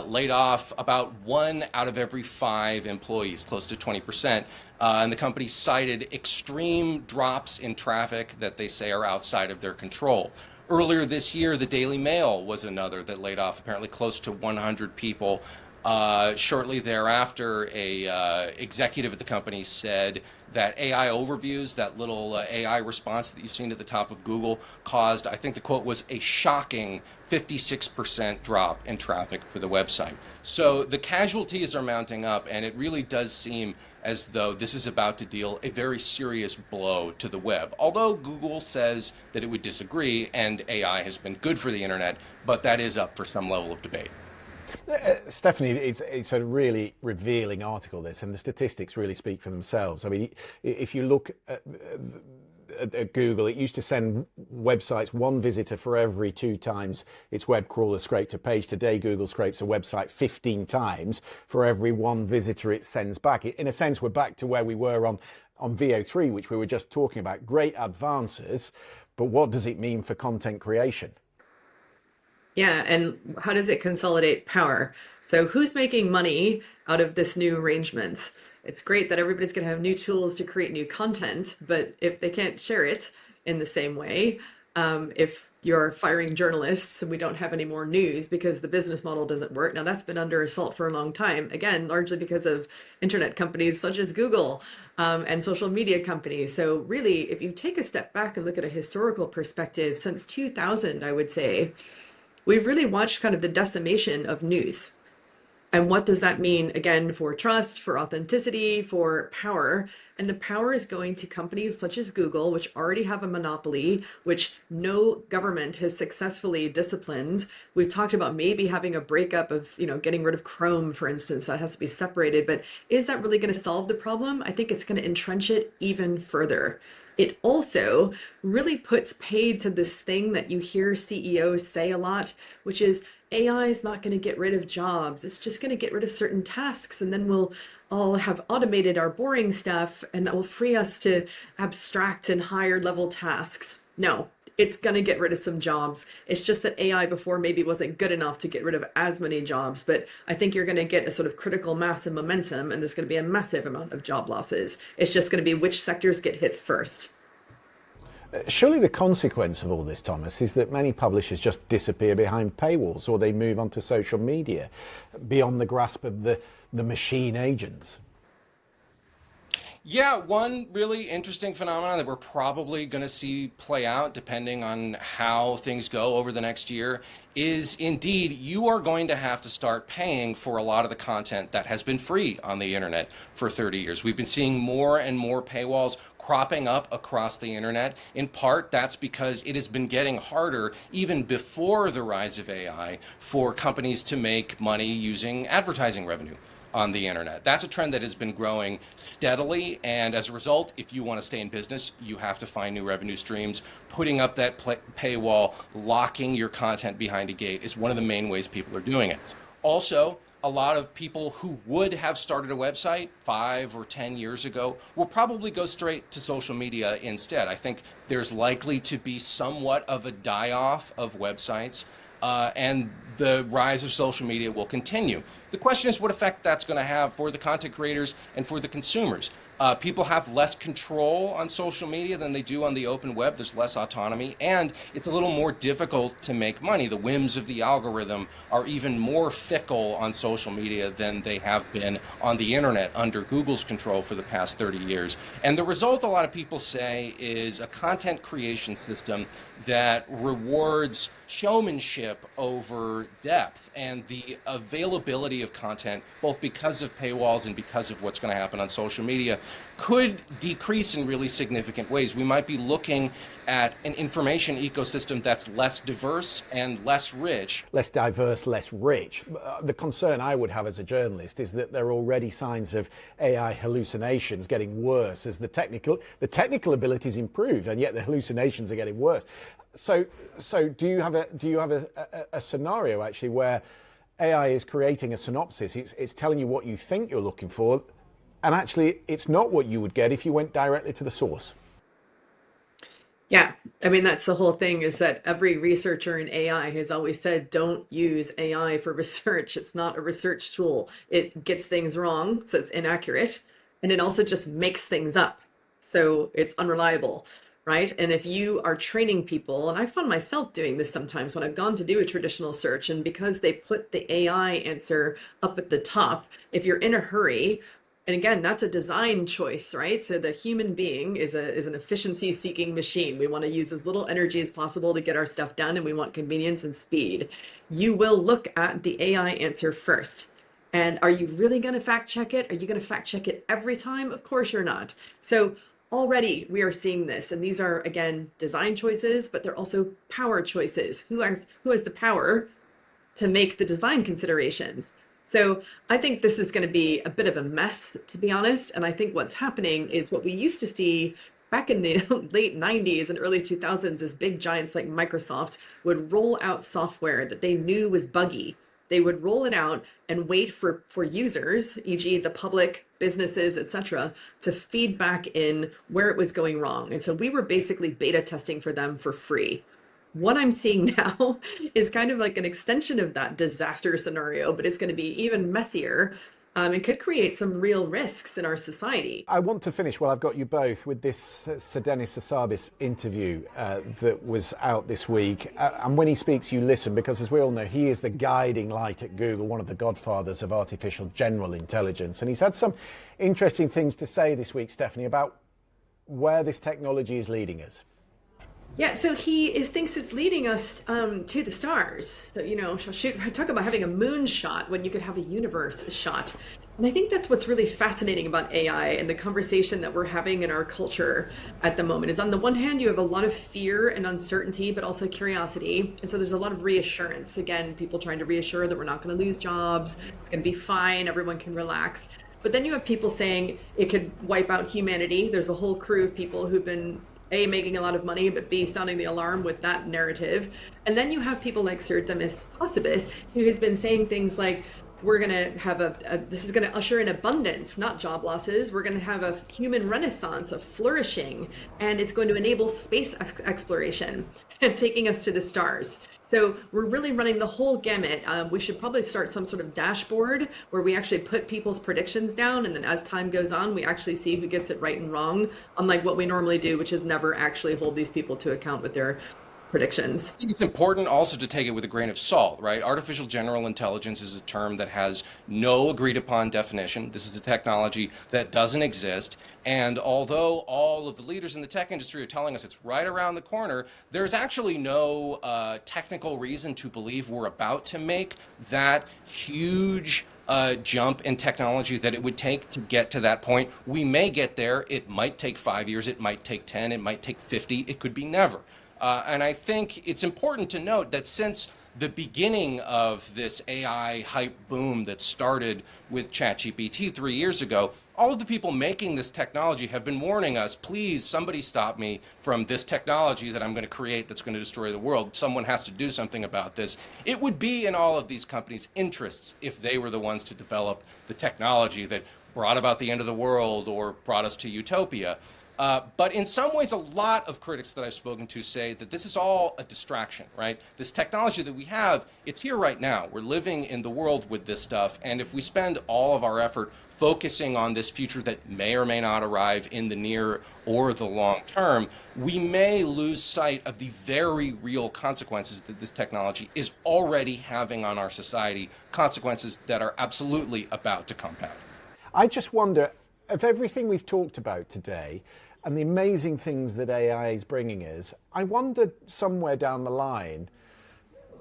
laid off about 1 out of every 5 employees, close to 20%. And the company cited extreme drops in traffic that they say are outside of their control. Earlier this year, the Daily Mail was another that laid off apparently close to 100 people. Shortly thereafter, a executive at the company said that AI Overviews, that little AI response that you've seen at the top of Google, caused, I think the quote was, a shocking 56% drop in traffic for the website. So the casualties are mounting up, and it really does seem as though this is about to deal a very serious blow to the web. Although Google says that it would disagree, and AI has been good for the internet, but that is up for some level of debate. Stephanie, it's a really revealing article, this, and the statistics really speak for themselves. I mean, if you look at at Google, it used to send websites one visitor for every 2 times its web crawler scraped a page. Today, Google scrapes a website 15 times for every 1 visitor it sends back. In a sense, we're back to where we were on VO3, which we were just talking about. Great advances, but what does it mean for content creation? Yeah, and how does it consolidate power? So who's making money out of this new arrangement? It's great that everybody's going to have new tools to create new content, but if they can't share it in the same way, if you're firing journalists and we don't have any more news because the business model doesn't work. Now that's been under assault for a long time, again, largely because of internet companies such as Google and social media companies. So really, if you take a step back and look at a historical perspective, since 2000, I would say, we've really watched kind of the decimation of news. And what does that mean, again, for trust, for authenticity, for power? And the power is going to companies such as Google, which already have a monopoly, which no government has successfully disciplined. We've talked about maybe having a breakup of, getting rid of Chrome, for instance, that has to be separated. But is that really going to solve the problem? I think it's going to entrench it even further. It also really puts paid to this thing that you hear CEOs say a lot, which is AI is not going to get rid of jobs. It's just going to get rid of certain tasks, and then we'll all have automated our boring stuff, and that will free us to abstract and higher level tasks. No, it's going to get rid of some jobs. It's just that AI before maybe wasn't good enough to get rid of as many jobs, but I think you're going to get a sort of critical mass and momentum, and there's going to be a massive amount of job losses. It's just going to be which sectors get hit first. Surely the consequence of all this, Thomas, is that many publishers just disappear behind paywalls, or they move onto social media beyond the grasp of the machine agents. Yeah, one really interesting phenomenon that we're probably going to see play out, depending on how things go over the next year, is indeed you are going to have to start paying for a lot of the content that has been free on the internet for 30 years. We've been seeing more and more paywalls cropping up across the internet. In part, that's because it has been getting harder, even before the rise of AI, for companies to make money using advertising revenue on the internet. That's a trend that has been growing steadily, and as a result, if you want to stay in business, you have to find new revenue streams. Putting up that paywall, locking your content behind a gate is one of the main ways people are doing it. Also, a lot of people who would have started a website 5 or 10 years ago will probably go straight to social media instead. I think there's likely to be somewhat of a die-off of websites, and the rise of social media will continue. The question is what effect that's going to have for the content creators and for the consumers. People have less control on social media than they do on the open web. There's less autonomy, and it's a little more difficult to make money. The whims of the algorithm are even more fickle on social media than they have been on the internet under Google's control for the past 30 years. And the result, a lot of people say, is a content creation system that rewards showmanship over depth, and the availability of content, both because of paywalls and because of what's going to happen on social media, could decrease in really significant ways. We might be looking at an information ecosystem that's less diverse and less rich. Less diverse, less rich. The concern I would have as a journalist is that there are already signs of AI hallucinations getting worse as the technical abilities improve, and yet the hallucinations are getting worse. So do you have a scenario actually where AI is creating a synopsis? It's telling you what you think you're looking for, and actually it's not what you would get if you went directly to the source. Yeah, I mean, that's the whole thing, is that every researcher in AI has always said, don't use AI for research. It's not a research tool. It gets things wrong, so it's inaccurate. And it also just makes things up. So it's unreliable, right? And if you are training people, and I found myself doing this sometimes when I've gone to do a traditional search, and because they put the AI answer up at the top, if you're in a hurry, and again, that's a design choice, right? So the human being is an efficiency-seeking machine. We want to use as little energy as possible to get our stuff done, and we want convenience and speed. You will look at the AI answer first. And are you really going to fact check it? Are you going to fact check it every time? Of course you're not. So already we are seeing this, and these are, again, design choices, but they're also power choices. Who has the power to make the design considerations? So I think this is going to be a bit of a mess, to be honest. And I think what's happening is what we used to see back in the late 90s and early 2000s, as big giants like Microsoft would roll out software that they knew was buggy. They would roll it out and wait for users, e.g. the public, businesses, etc., to feed back in where it was going wrong. And so we were basically beta testing for them for free. What I'm seeing now is kind of like an extension of that disaster scenario, but it's going to be even messier. It could create some real risks in our society. I want to finish, while I've got you both, with this Sir Denis Hassabis interview that was out this week. And when he speaks, you listen, because as we all know, he is the guiding light at Google, one of the godfathers of artificial general intelligence. And he's had some interesting things to say this week, Stephanie, about where this technology is leading us. Yeah, so he thinks it's leading us to the stars. So, you know, talk about having a moon shot when you could have a universe shot. And I think that's what's really fascinating about AI and the conversation that we're having in our culture at the moment is, on the one hand, you have a lot of fear and uncertainty, but also curiosity. And so there's a lot of reassurance. Again, people trying to reassure that we're not going to lose jobs. It's going to be fine. Everyone can relax. But then you have people saying it could wipe out humanity. There's a whole crew of people who've been A, making a lot of money, but B, sounding the alarm with that narrative. And then you have people like Sir Denis Hassabis, who has been saying things like, we're going to have this is going to usher in abundance, not job losses. We're going to have a human renaissance, a flourishing, and it's going to enable space exploration and taking us to the stars. So we're really running the whole gamut. We should probably start some sort of dashboard where we actually put people's predictions down, and then as time goes on, we actually see who gets it right and wrong, unlike what we normally do, which is never actually hold these people to account with their predictions. I think it's important also to take it with a grain of salt, right? Artificial general intelligence is a term that has no agreed upon definition. This is a technology that doesn't exist. And although all of the leaders in the tech industry are telling us it's right around the corner, there's actually no technical reason to believe we're about to make that huge jump in technology that it would take to get to that point. We may get there. It might take 5 years. It might take 10. It might take 50. It could be never. And I think it's important to note that since the beginning of this AI hype boom that started with ChatGPT 3 years ago, all of the people making this technology have been warning us, please, somebody stop me from this technology that I'm going to create that's going to destroy the world. Someone has to do something about this. It would be in all of these companies' interests if they were the ones to develop the technology that brought about the end of the world or brought us to utopia. But in some ways, a lot of critics that I've spoken to say that this is all a distraction, right? This technology that we have, it's here right now. We're living in the world with this stuff. And if we spend all of our effort focusing on this future that may or may not arrive in the near or the long term, we may lose sight of the very real consequences that this technology is already having on our society, consequences that are absolutely about to compound. I just wonder, of everything we've talked about today and the amazing things that AI is bringing us, I wonder somewhere down the line,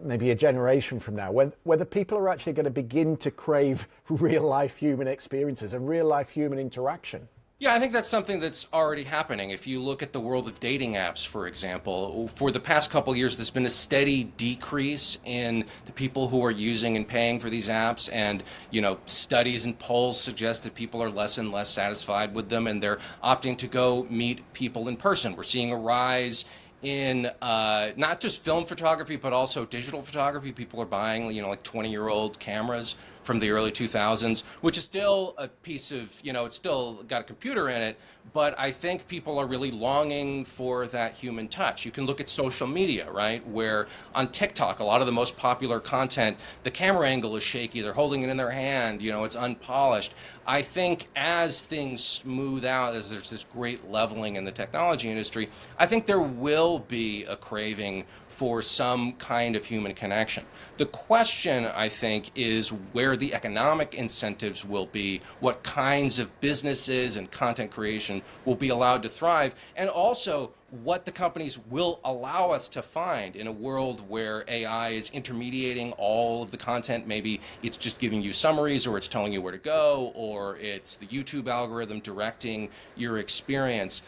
maybe a generation from now, whether people are actually going to begin to crave real-life human experiences and real-life human interaction. Yeah, I think that's something that's already happening. If you look at the world of dating apps, for example, for the past couple of years, there's been a steady decrease in the people who are using and paying for these apps. And, you know, studies and polls suggest that people are less and less satisfied with them, and they're opting to go meet people in person. We're seeing a rise in not just film photography, but also digital photography. People are buying, you know, like 20-year-old cameras from the early 2000s, which is still a piece of, you know, it's still got a computer in it, but I think people are really longing for that human touch. You can look at social media, right, where on TikTok, a lot of the most popular content, the camera angle is shaky, they're holding it in their hand, you know, it's unpolished. I think as things smooth out, as there's this great leveling in the technology industry, I think there will be a craving for some kind of human connection. The question, I think, is where the economic incentives will be, what kinds of businesses and content creation will be allowed to thrive, and also what the companies will allow us to find in a world where AI is intermediating all of the content. Maybe it's just giving you summaries, or it's telling you where to go, or it's the YouTube algorithm directing your experience.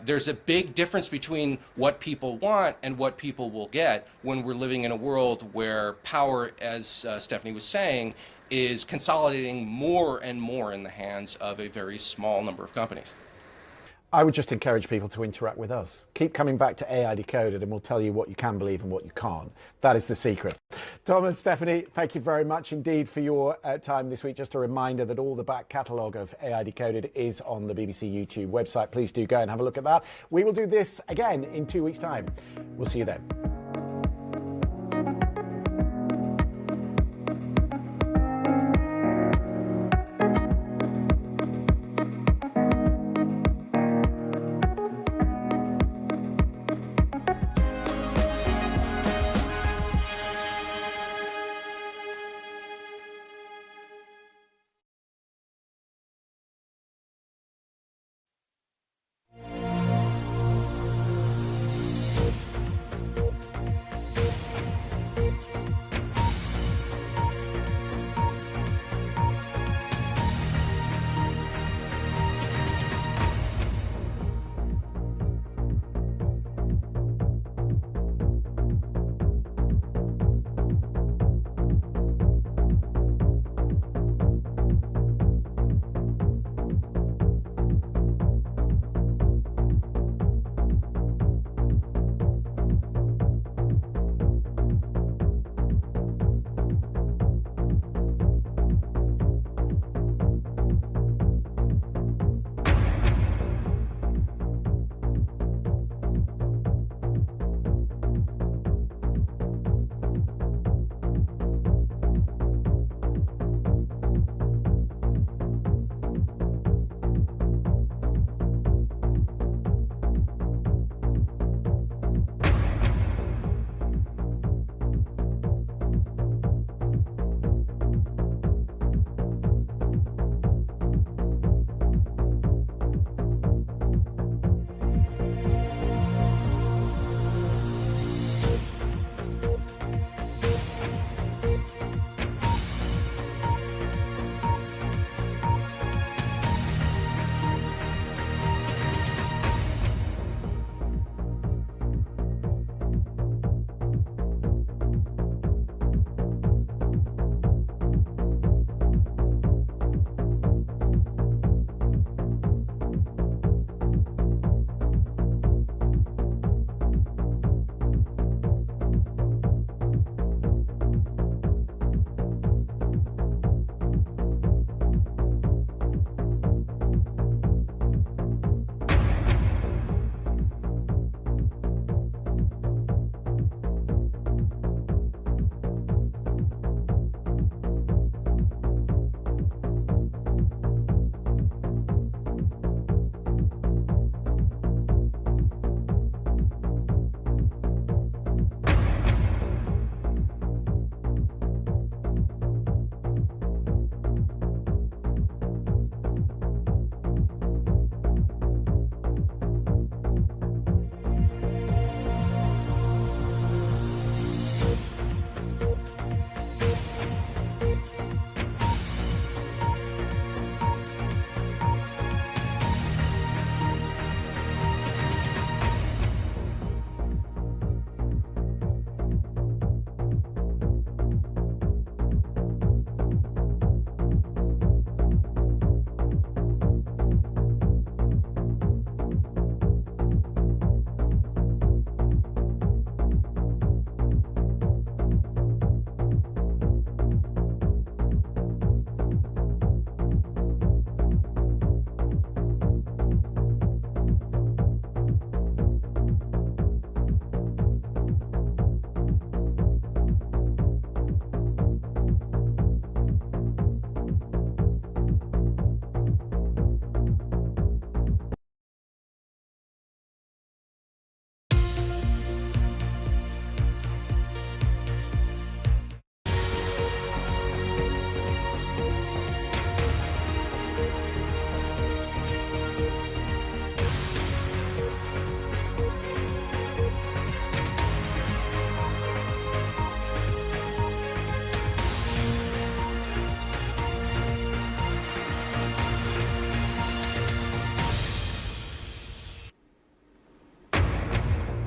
There's a big difference between what people want and what people will get when we're living in a world where power, as Stephanie was saying, is consolidating more and more in the hands of a very small number of companies. I would just encourage people to interact with us. Keep coming back to AI Decoded and we'll tell you what you can believe and what you can't. That is the secret. Thomas, Stephanie, thank you very much indeed for your time this week. Just a reminder that all the back catalogue of AI Decoded is on the BBC YouTube website. Please do go and have a look at that. We will do this again in 2 weeks' time. We'll see you then.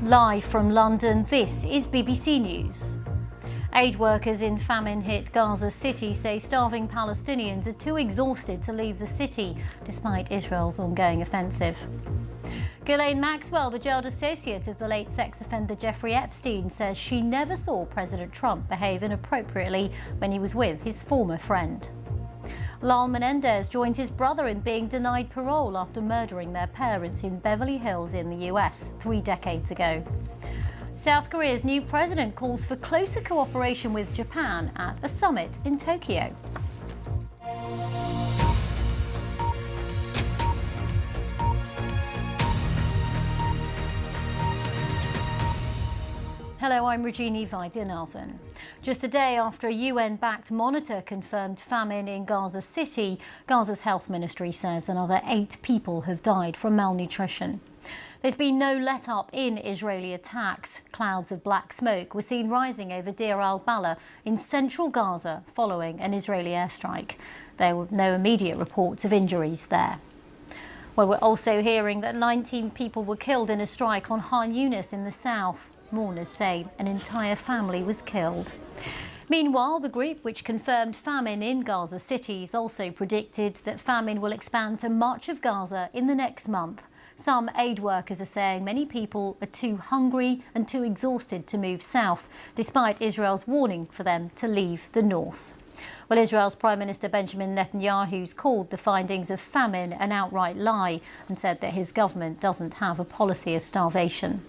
Live from London, this is BBC News. Aid workers in famine-hit Gaza City say starving Palestinians are too exhausted to leave the city, despite Israel's ongoing offensive. Ghislaine Maxwell, the jailed associate of the late sex offender Jeffrey Epstein, says she never saw President Trump behave inappropriately when he was with his former friend. Lyle Menendez joins his brother in being denied parole after murdering their parents in Beverly Hills in the US 3 decades ago. South Korea's new president calls for closer cooperation with Japan at a summit in Tokyo. Hello, I'm Regina Vaidyanathan. Just a day after a UN-backed monitor confirmed famine in Gaza City, Gaza's health ministry says another 8 people have died from malnutrition. There's been no let-up in Israeli attacks. Clouds of black smoke were seen rising over Deir al-Balah in central Gaza following an Israeli airstrike. There were no immediate reports of injuries there. Well, we're also hearing that 19 people were killed in a strike on Khan Yunis in the south. Mourners say an entire family was killed. Meanwhile, the group which confirmed famine in Gaza cities also predicted that famine will expand to much of Gaza in the next month. Some aid workers are saying many people are too hungry and too exhausted to move south, despite Israel's warning for them to leave the north. Well, Israel's Prime Minister Benjamin Netanyahu's called the findings of famine an outright lie and said that his government doesn't have a policy of starvation.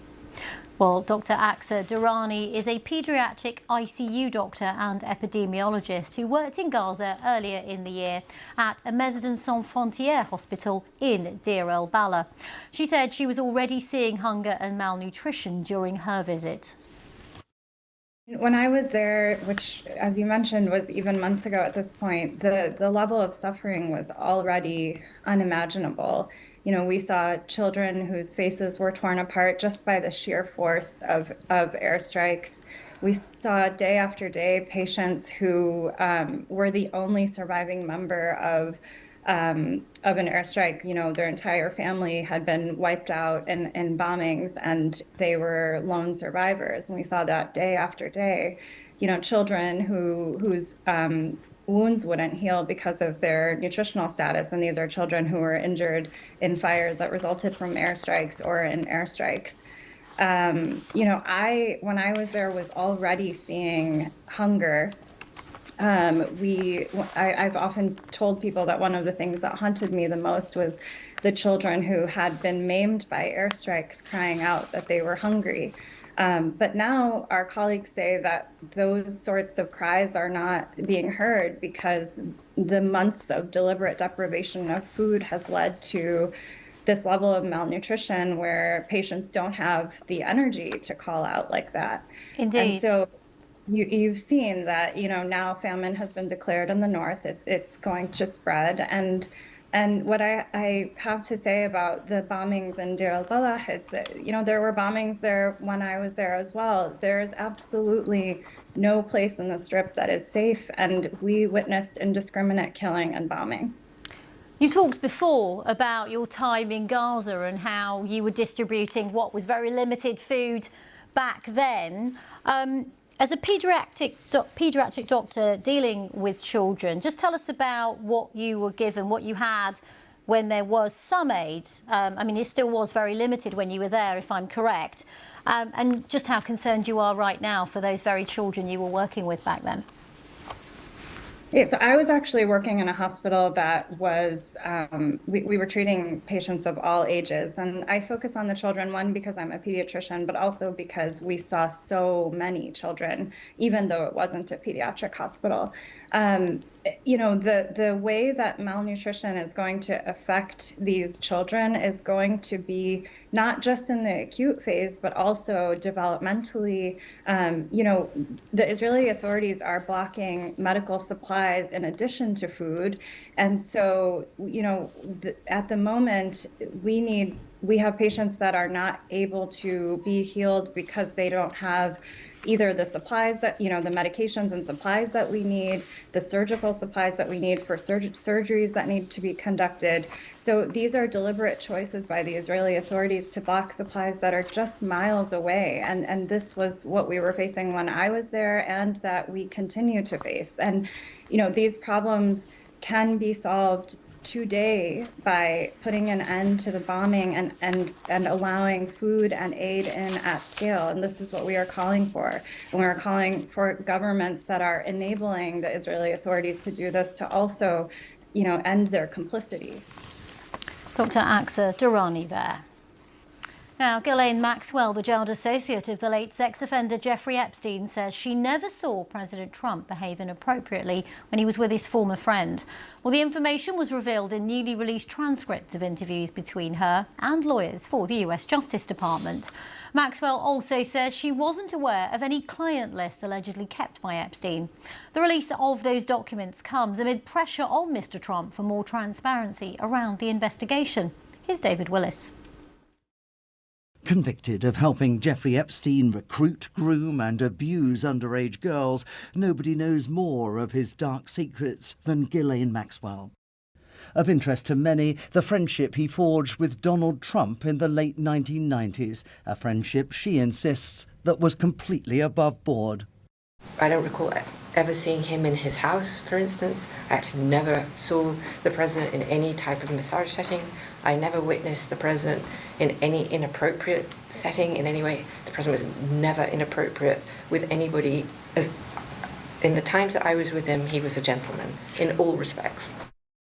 Well, Dr. Aksa Durrani is a paediatric ICU doctor and epidemiologist who worked in Gaza earlier in the year at a Médecins Sans Frontières hospital in Deir el-Balah. She said she was already seeing hunger and malnutrition during her visit. When I was there, which, as you mentioned, was even months ago at this point, the level of suffering was already unimaginable. You know, we saw children whose faces were torn apart just by the sheer force of airstrikes. We saw day after day patients who were the only surviving member of an airstrike. You know, their entire family had been wiped out in bombings, and they were lone survivors. And we saw that day after day. You know, children whose wounds wouldn't heal because of their nutritional status, and these are children who were injured in fires that resulted from airstrikes or in airstrikes. You know, when I was there, was already seeing hunger. I've often told people that one of the things that haunted me the most was the children who had been maimed by airstrikes crying out that they were hungry. But now our colleagues say that those sorts of cries are not being heard because the months of deliberate deprivation of food has led to this level of malnutrition where patients don't have the energy to call out like that. Indeed. And so you've seen that, you know, now famine has been declared in the north. It's going to spread. And what I have to say about the bombings in Deir el-Balah, it's, you know, there were bombings there when I was there as well. There's absolutely no place in the Strip that is safe, and we witnessed indiscriminate killing and bombing. You talked before about your time in Gaza and how you were distributing what was very limited food back then. As a paediatric doctor dealing with children, just tell us about what you were given, what you had when there was some aid. I mean, it still was very limited when you were there, if I'm correct, and just how concerned you are right now for those very children you were working with back then. Yeah, so I was actually working in a hospital that was, we were treating patients of all ages. And I focus on the children, one, because I'm a pediatrician, but also because we saw so many children, even though it wasn't a pediatric hospital. You know, the way that malnutrition is going to affect these children is going to be not just in the acute phase, but also developmentally. You know, the Israeli authorities are blocking medical supplies in addition to food. And so, you know, at the moment, we have patients that are not able to be healed because they don't have either the supplies that, you know, the medications and supplies that we need, the surgical supplies that we need for surgeries that need to be conducted. So these are deliberate choices by the Israeli authorities to block supplies that are just miles away. And this was what we were facing when I was there, and that we continue to face. And, you know, these problems can be solved today by putting an end to the bombing and allowing food and aid in at scale. And this is what we are calling for. And we are calling for governments that are enabling the Israeli authorities to do this to also, end their complicity. Dr. Aksa Durrani there. Now, Ghislaine Maxwell, the jailed associate of the late sex offender Jeffrey Epstein, says she never saw President Trump behave inappropriately when he was with his former friend. Well, the information was revealed in newly released transcripts of interviews between her and lawyers for the US Justice Department. Maxwell also says she wasn't aware of any client list allegedly kept by Epstein. The release of those documents comes amid pressure on Mr. Trump for more transparency around the investigation. Here's David Willis. Convicted of helping Jeffrey Epstein recruit, groom and abuse underage girls, nobody knows more of his dark secrets than Ghislaine Maxwell. Of interest to many, the friendship he forged with Donald Trump in the late 1990s, a friendship she insists that was completely above board. I don't recall ever seeing him in his house, for instance. I actually never saw the president in any type of massage setting. I never witnessed the president in any inappropriate setting in any way. The president was never inappropriate with anybody. In the times that I was with him, he was a gentleman in all respects.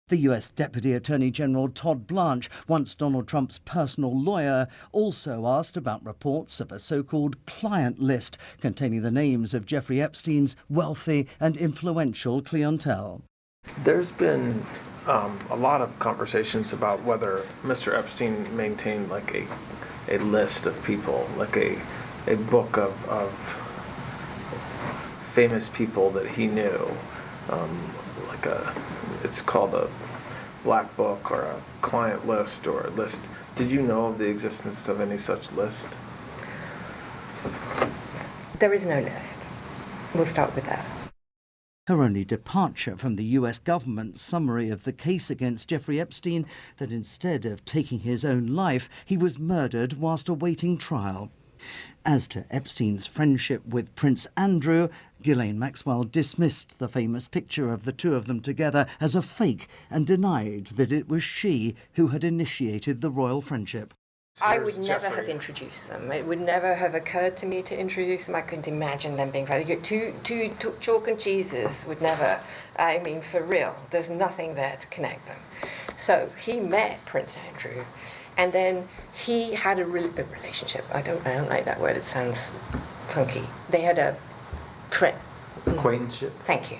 The US Deputy Attorney General Todd Blanche, once Donald Trump's personal lawyer, also asked about reports of a so-called client list containing the names of Jeffrey Epstein's wealthy and influential clientele. There's been a lot of conversations about whether Mr. Epstein maintained like a list of people, like a book of famous people that he knew, it's called a black book or a client list or a list. Did you know of the existence of any such list? There is no list. We'll start with that. Her only departure from the US government's summary of the case against Jeffrey Epstein, that instead of taking his own life, he was murdered whilst awaiting trial. As to Epstein's friendship with Prince Andrew, Ghislaine Maxwell dismissed the famous picture of the two of them together as a fake and denied that it was she who had initiated the royal friendship. I would never have introduced them. It would never have occurred to me to introduce them. I couldn't imagine them being friends. Two chalk and cheeses would never, for real, there's nothing there to connect them. So he met Prince Andrew, and then he had a relationship. I don't like that word. It sounds funky. They had a acquaintanceship. Thank you.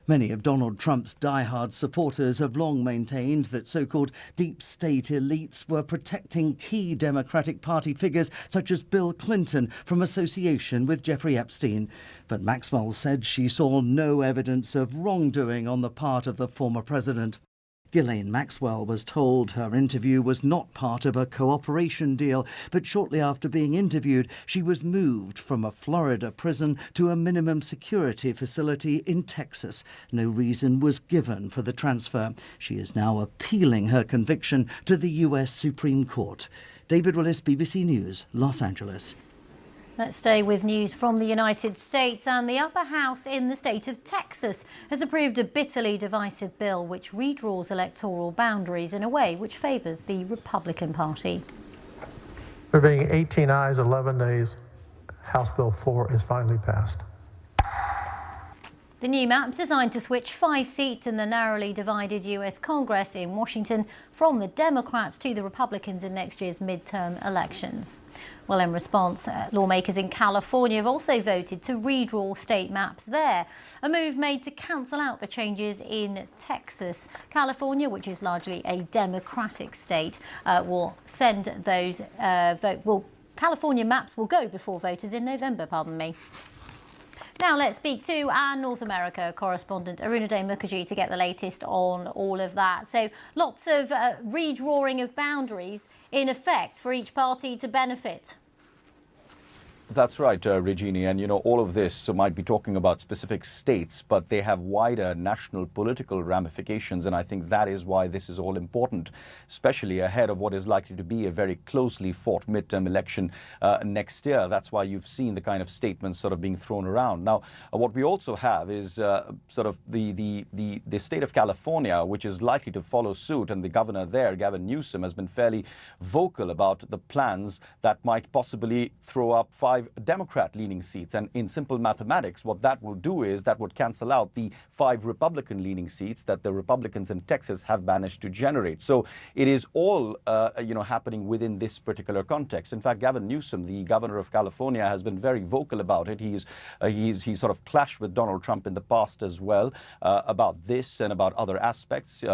Many of Donald Trump's die-hard supporters have long maintained that so-called deep state elites were protecting key Democratic Party figures such as Bill Clinton from association with Jeffrey Epstein. But Maxwell said she saw no evidence of wrongdoing on the part of the former president. Ghislaine Maxwell was told her interview was not part of a cooperation deal, but shortly after being interviewed, she was moved from a Florida prison to a minimum security facility in Texas. No reason was given for the transfer. She is now appealing her conviction to the US Supreme Court. David Willis, BBC News, Los Angeles. Let's stay with news from the United States, and the upper house in the state of Texas has approved a bitterly divisive bill which redraws electoral boundaries in a way which favours the Republican Party. There being 18 ayes, 11 nays, House Bill 4 is finally passed. The new map's designed to switch 5 seats in the narrowly divided US Congress in Washington from the Democrats to the Republicans in next year's midterm elections. Well, in response, lawmakers in California have also voted to redraw state maps there, a move made to cancel out the changes in Texas. California, which is largely a Democratic state, will send those California maps will go before voters in November, Now let's speak to our North America correspondent Arunadhay Mukherjee to get the latest on all of that. So lots of redrawing of boundaries in effect for each party to benefit. That's right, Regini. And, all of this might be talking about specific states, but they have wider national political ramifications. And I think that is why this is all important, especially ahead of what is likely to be a very closely fought midterm election next year. That's why you've seen the kind of statements sort of being thrown around. Now, what we also have is sort of the state of California, which is likely to follow suit. And the governor there, Gavin Newsom, has been fairly vocal about the plans that might possibly throw up 5 Democrat-leaning seats. And in simple mathematics, what that will do is that would cancel out the 5 Republican-leaning seats that the Republicans in Texas have managed to generate. So it is all, happening within this particular context. In fact, Gavin Newsom, the governor of California, has been very vocal about it. He's sort of clashed with Donald Trump in the past as well about this and about other aspects.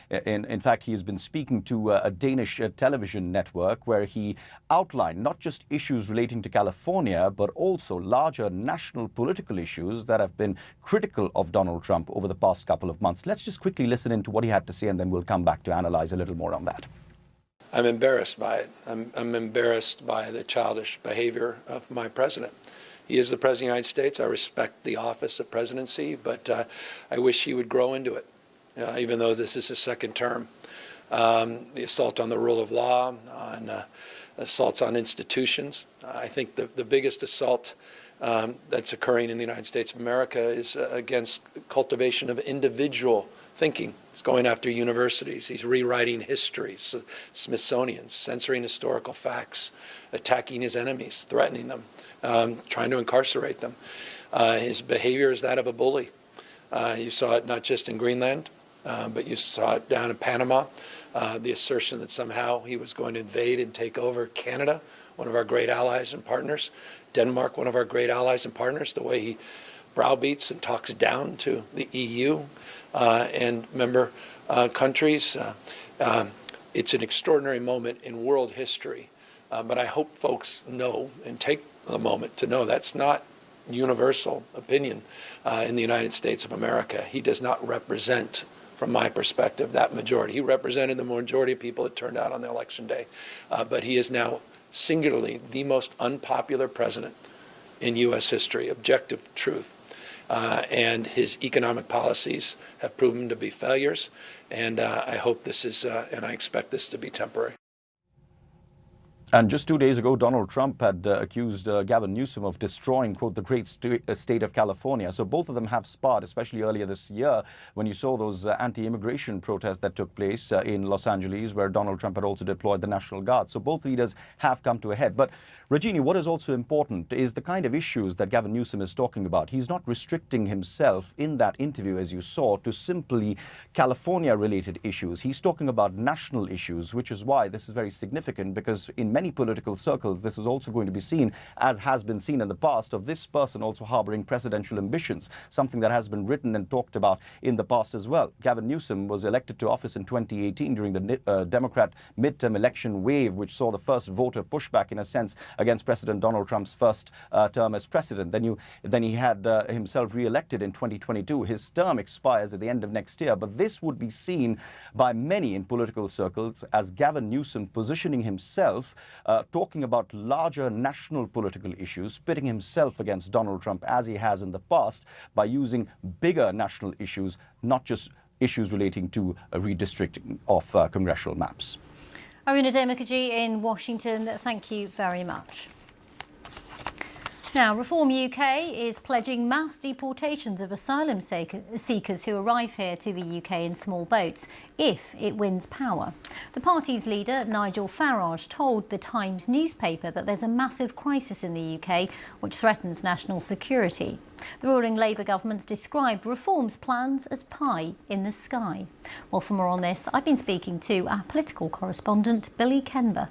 In fact, he has been speaking to a Danish television network where he outlined not just issues relating to California, but also larger national political issues that have been critical of Donald Trump over the past couple of months. Let's just quickly listen into what he had to say, and then we'll come back to analyze a little more on that. I'm embarrassed by it. I'm embarrassed by the childish behavior of my president. He is the President of the United States. I respect the office of presidency, but I wish he would grow into it, even though this is his second term. The assault on the rule of law, on assaults on institutions. I think the biggest assault that's occurring in the United States of America is against cultivation of individual thinking. He's going after universities. He's rewriting history, Smithsonian, censoring historical facts, attacking his enemies, threatening them, trying to incarcerate them. His behavior is that of a bully. You saw it not just in Greenland, but you saw it down in Panama. The assertion that somehow he was going to invade and take over Canada, one of our great allies and partners, Denmark, one of our great allies and partners, the way he browbeats and talks down to the EU and member countries. It's an extraordinary moment in world history, but I hope folks know and take a moment to know that's not universal opinion in the United States of America. He does not represent, from my perspective, that majority. He represented the majority of people that turned out on the election day, but he is now singularly the most unpopular president in U.S. history, objective truth. And his economic policies have proven to be failures, and I hope this is, and I expect this to be temporary. And just 2 days ago, Donald Trump had accused Gavin Newsom of destroying, quote, the great state of California. So both of them have sparred, especially earlier this year when you saw those anti-immigration protests that took place in Los Angeles, where Donald Trump had also deployed the National Guard. So both leaders have come to a head. But Regini, what is also important is the kind of issues that Gavin Newsom is talking about. He's not restricting himself in that interview, as you saw, to simply California-related issues. He's talking about national issues, which is why this is very significant, because in many political circles, this is also going to be seen, as has been seen in the past, of this person also harboring presidential ambitions, something that has been written and talked about in the past as well. Gavin Newsom was elected to office in 2018 during the Democrat midterm election wave, which saw the first voter pushback, in a sense, against President Donald Trump's first term as president. Then he had himself re-elected in 2022. His term expires at the end of next year, but this would be seen by many in political circles as Gavin Newsom positioning himself, talking about larger national political issues, pitting himself against Donald Trump as he has in the past by using bigger national issues, not just issues relating to a redistricting of congressional maps. Arunadhay Mukherjee in Washington, thank you very much. Now, Reform UK is pledging mass deportations of asylum seekers who arrive here to the UK in small boats if it wins power. The party's leader, Nigel Farage, told the Times newspaper that there's a massive crisis in the UK which threatens national security. The ruling Labour government's described Reform's plans as pie in the sky. Well, for more on this, I've been speaking to our political correspondent, Billy Kenber.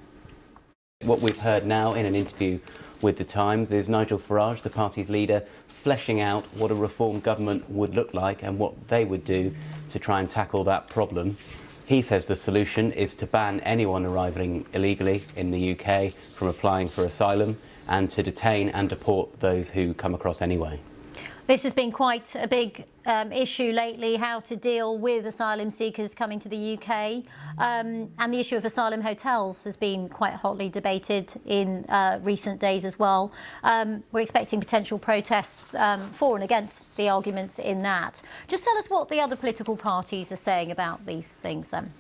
What we've heard now in an interview with The Times is Nigel Farage, the party's leader, fleshing out what a Reform government would look like and what they would do to try and tackle that problem. He says the solution is to ban anyone arriving illegally in the UK from applying for asylum and to detain and deport those who come across anyway. This has been quite a big issue lately, how to deal with asylum seekers coming to the UK. And the issue of asylum hotels has been quite hotly debated in recent days as well. We're expecting potential protests for and against the arguments in that. Just tell us what the other political parties are saying about these things then.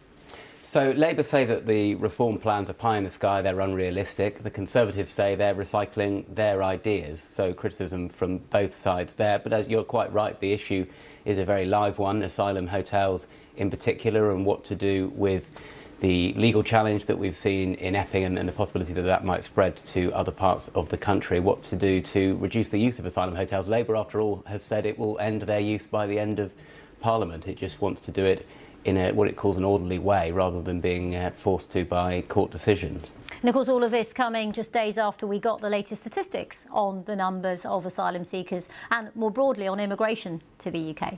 So Labour say that the reform plans are pie in the sky, they're unrealistic. The Conservatives say they're recycling their ideas, so criticism from both sides there. But as you're quite right, the issue is a very live one, asylum hotels in particular, and what to do with the legal challenge that we've seen in Epping and the possibility that that might spread to other parts of the country. What to do to reduce the use of asylum hotels. Labour, after all, has said it will end their use by the end of Parliament. It just wants to do it in what it calls an orderly way, rather than being forced to by court decisions. And of course, all of this coming just days after we got the latest statistics on the numbers of asylum seekers and more broadly on immigration to the UK.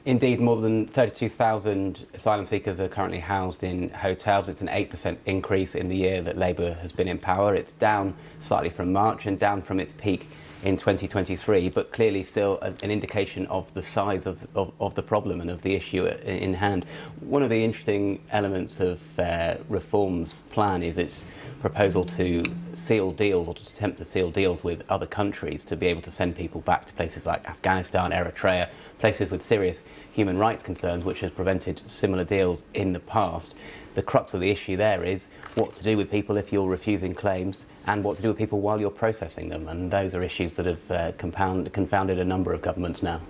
Indeed, more than 32,000 asylum seekers are currently housed in hotels. It's an 8% increase in the year that Labour has been in power. It's down slightly from March and down from its peak in 2023, but clearly still an indication of the size of the problem and of the issue in hand. One of the interesting elements of Reform's plan is its proposal to seal deals, or to attempt to seal deals with other countries to be able to send people back to places like Afghanistan, Eritrea, places with serious human rights concerns, which has prevented similar deals in the past. The crux of the issue there is what to do with people if you're refusing claims, and what to do with people while you're processing them. And those are issues that have confounded a number of governments now.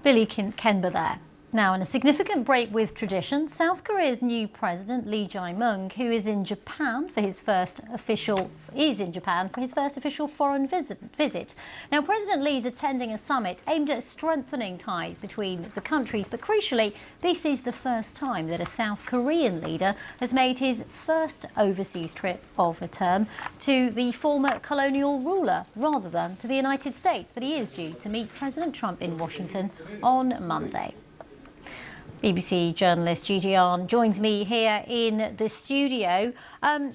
Billy Kenber there. Now, in a significant break with tradition, South Korea's new president, Lee Jae-myung, who is in Japan for his first official foreign visit. Now, President Lee is attending a summit aimed at strengthening ties between the countries, but crucially, this is the first time that a South Korean leader has made his first overseas trip of a term to the former colonial ruler rather than to the United States. But he is due to meet President Trump in Washington on Monday. BBC journalist Gigi Ahn joins me here in the studio.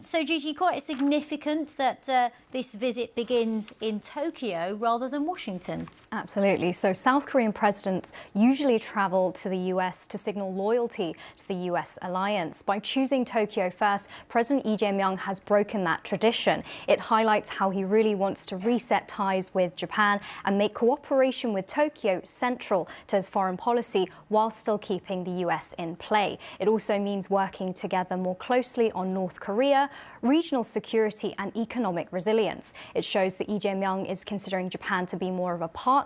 So Gigi, quite significant that this visit begins in Tokyo rather than Washington. Absolutely. So South Korean presidents usually travel to the US to signal loyalty to the US alliance. By choosing Tokyo first, President Lee Jae-myung has broken that tradition. It highlights how he really wants to reset ties with Japan and make cooperation with Tokyo central to his foreign policy while still keeping the US in play. It also means working together more closely on North Korea, regional security and economic resilience. It shows that Lee Jae-myung is considering Japan to be more of a partner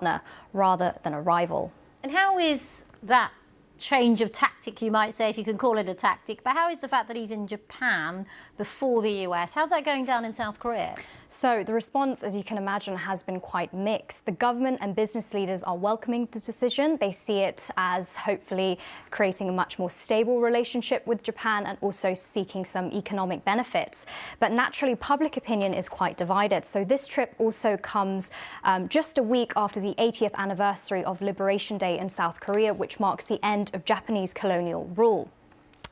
rather than a rival. And how is that change of tactic, you might say, if you can call it a tactic, but how is the fact that he's in Japan before the US, how's that going down in South Korea? So the response, as you can imagine, has been quite mixed. The government and business leaders are welcoming the decision. They see it as hopefully creating a much more stable relationship with Japan and also seeking some economic benefits. But naturally, public opinion is quite divided. So this trip also comes just a week after the 80th anniversary of Liberation Day in South Korea, which marks the end of Japanese colonial rule.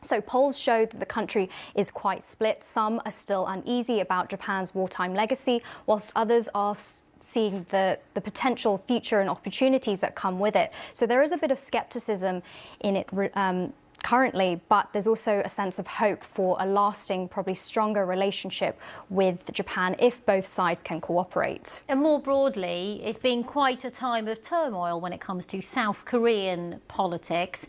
So polls show that the country is quite split. Some are still uneasy about Japan's wartime legacy, whilst others are seeing the potential future and opportunities that come with it. So there is a bit of skepticism in it currently, but there's also a sense of hope for a lasting, probably stronger relationship with Japan if both sides can cooperate. And more broadly, it's been quite a time of turmoil when it comes to South Korean politics.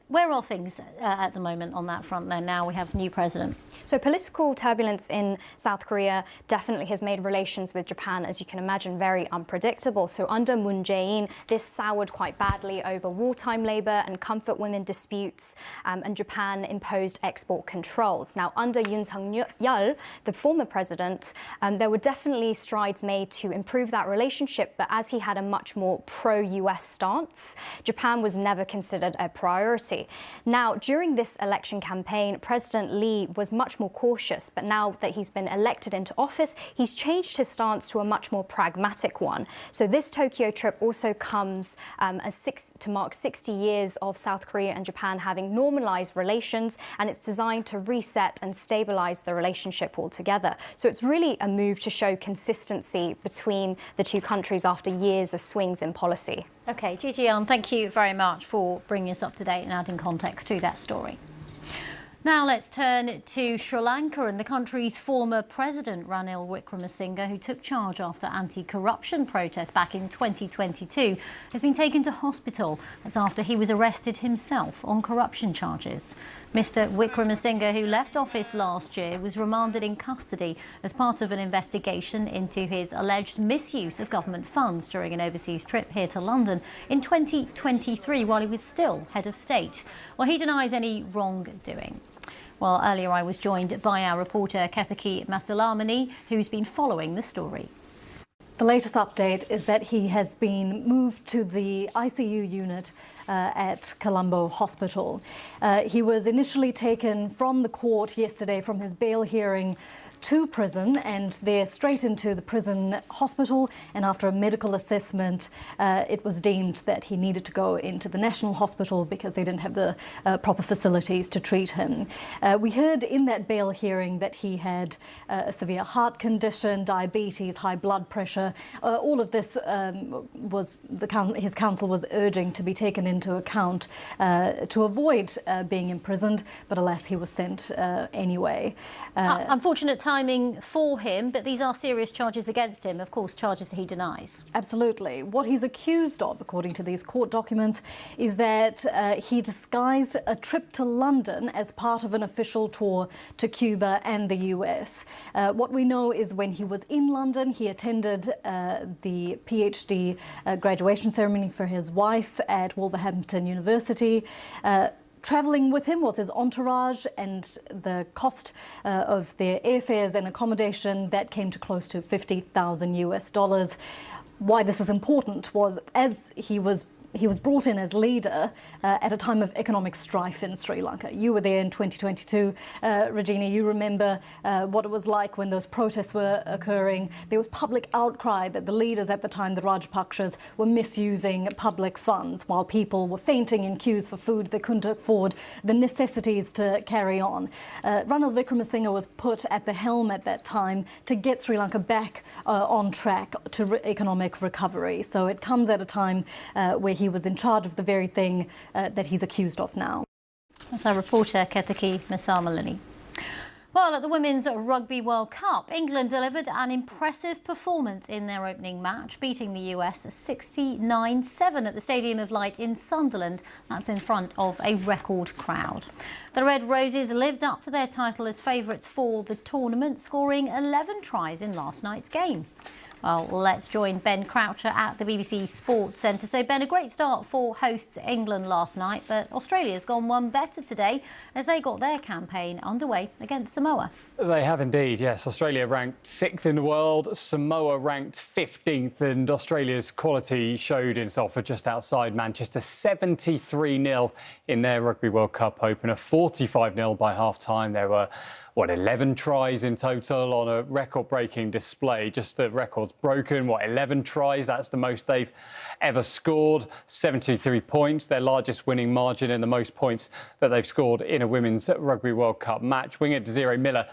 Where are things at the moment on that front then, now we have a new president? So political turbulence in South Korea definitely has made relations with Japan, as you can imagine, very unpredictable. So under Moon Jae-in, this soured quite badly over wartime labour and comfort women disputes, and Japan imposed export controls. Now, under Yoon Suk-yeol, the former president, there were definitely strides made to improve that relationship, but as he had a much more pro-US stance, Japan was never considered a priority. party. Now, during this election campaign, President Lee was much more cautious, but now that he's been elected into office, he's changed his stance to a much more pragmatic one. So this Tokyo trip also comes to mark 60 years of South Korea and Japan having normalized relations, and it's designed to reset and stabilize the relationship altogether. So it's really a move to show consistency between the two countries after years of swings in policy. OK, Gigi Young, thank you very much for bringing us up to date and adding context to that story. Now let's turn to Sri Lanka, and the country's former president, Ranil Wickremesinghe, who took charge after anti-corruption protests back in 2022, has been taken to hospital. That's after he was arrested himself on corruption charges. Mr. Wickremesinghe, who left office last year, was remanded in custody as part of an investigation into his alleged misuse of government funds during an overseas trip here to London in 2023 while he was still head of state. Well, he denies any wrongdoing. Well, earlier I was joined by our reporter Kethaki Masilamani, who's been following the story. The latest update is that he has been moved to the ICU unit at Colombo Hospital. He was initially taken from the court yesterday from his bail hearing to prison, and they're straight into the prison hospital, and after a medical assessment it was deemed that he needed to go into the National Hospital because they didn't have the proper facilities to treat him. We heard in that bail hearing that he had a severe heart condition, diabetes, high blood pressure. All of this his counsel was urging to be taken into account to avoid being imprisoned, but alas, he was sent anyway. Unfortunate timing for him, but these are serious charges against him, of course, charges that he denies. Absolutely. What he's accused of, according to these court documents, is that he disguised a trip to London as part of an official tour to Cuba and the US. What we know is when he was in London, he attended the PhD graduation ceremony for his wife at Wolverhampton University. Travelling with him was his entourage, and the cost of their airfares and accommodation, that came to close to $50,000 US. Why this is important was as he was brought in as leader at a time of economic strife in Sri Lanka. You were there in 2022, Regina. You remember what it was like when those protests were occurring. There was public outcry that the leaders at the time, the Rajapakshas, were misusing public funds while people were fainting in queues for food they couldn't afford, the necessities to carry on. Ranil Wickremesinghe was put at the helm at that time to get Sri Lanka back on track to economic recovery. So it comes at a time where he was in charge of the very thing that he's accused of now. That's our reporter, Kethaki Masilamani. Well, at the Women's Rugby World Cup, England delivered an impressive performance in their opening match, beating the US 69-7 at the Stadium of Light in Sunderland. That's in front of a record crowd. The Red Roses lived up to their title as favourites for the tournament, scoring 11 tries in last night's game. Well, let's join Ben Croucher at the BBC Sports Centre. So, Ben, a great start for hosts England last night, but Australia's gone one better today as they got their campaign underway against Samoa. They have indeed, yes. Australia ranked 6th in the world, Samoa ranked 15th, and Australia's quality showed in Salford just outside Manchester, 73-0 in their Rugby World Cup opener, 45-0 by half-time. There were 11 tries in total on a record-breaking display. Just the record's broken. 11 tries? That's the most they've ever scored. 73 points, their largest winning margin and the most points that they've scored in a Women's Rugby World Cup match. Winger Desiree Miller,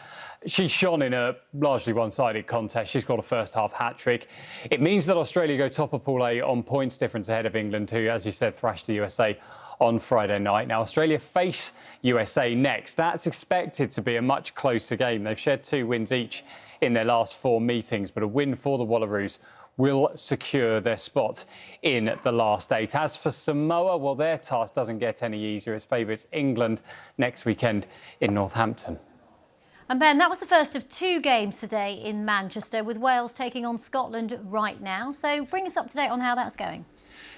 she shone in a largely one-sided contest. She's got a first-half hat-trick. It means that Australia go top of Pool A on points difference ahead of England, who, as you said, thrashed the USA on Friday night. Now, Australia face USA next. That's expected to be a much closer game. They've shared 2 wins each in their last 4 meetings, but a win for the Wallaroos will secure their spot in the last 8. As for Samoa, well, their task doesn't get any easier as favourites England next weekend in Northampton. And Ben, that was the first of 2 games today in Manchester, with Wales taking on Scotland right now. So bring us up to date on how that's going.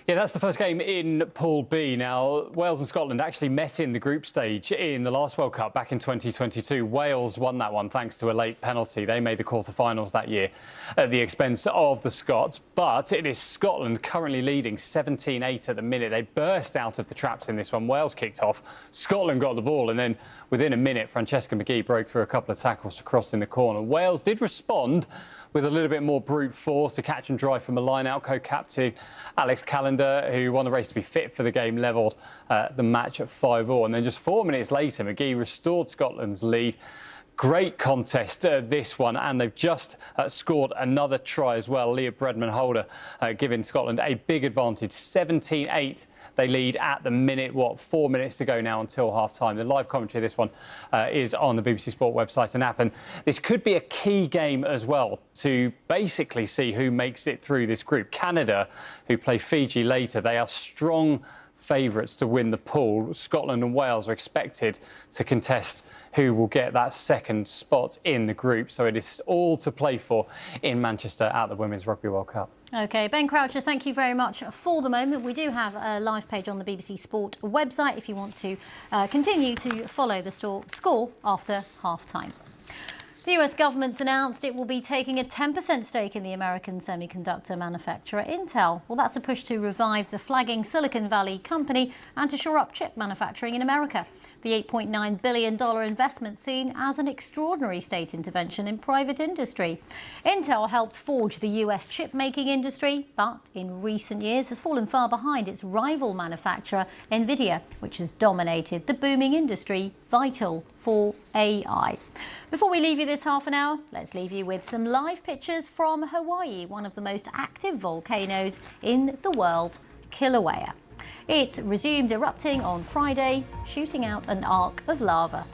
Yeah, that's the first game in Pool B. Now, Wales and Scotland actually met in the group stage in the last World Cup back in 2022. Wales won that one thanks to a late penalty. They made the quarter-finals that year at the expense of the Scots. But it is Scotland currently leading 17-8 at the minute. They burst out of the traps in this one. Wales kicked off. Scotland got the ball, and then within a minute, Francesca McGee broke through a couple of tackles to cross in the corner. Wales did respond with a little bit more brute force, a catch and drive from a line-out. Co-captain Alex Callender, who won the race to be fit for the game, levelled the match at 5-5. And then just 4 minutes later, McGee restored Scotland's lead. Great contest, this one, and they've just scored another try as well. Leah Bredman-Holder giving Scotland a big advantage, 17-8. They lead at the minute, 4 minutes to go now until half-time. The live commentary of this one is on the BBC Sport website and app, and this could be a key game as well to basically see who makes it through this group. Canada, who play Fiji later, they are strong favourites to win the pool. Scotland and Wales are expected to contest who will get that second spot in the group. So it is all to play for in Manchester at the Women's Rugby World Cup. OK, Ben Croucher, thank you very much for the moment. We do have a live page on the BBC Sport website if you want to continue to follow the score after half-time. The US government's announced it will be taking a 10% stake in the American semiconductor manufacturer Intel. Well, that's a push to revive the flagging Silicon Valley company and to shore up chip manufacturing in America. The $8.9 billion investment seen as an extraordinary state intervention in private industry. Intel helped forge the US chip-making industry, but in recent years has fallen far behind its rival manufacturer, Nvidia, which has dominated the booming industry vital for AI. Before we leave you this half an hour, let's leave you with some live pictures from Hawaii, one of the most active volcanoes in the world, Kilauea. It resumed erupting on Friday, shooting out an arc of lava.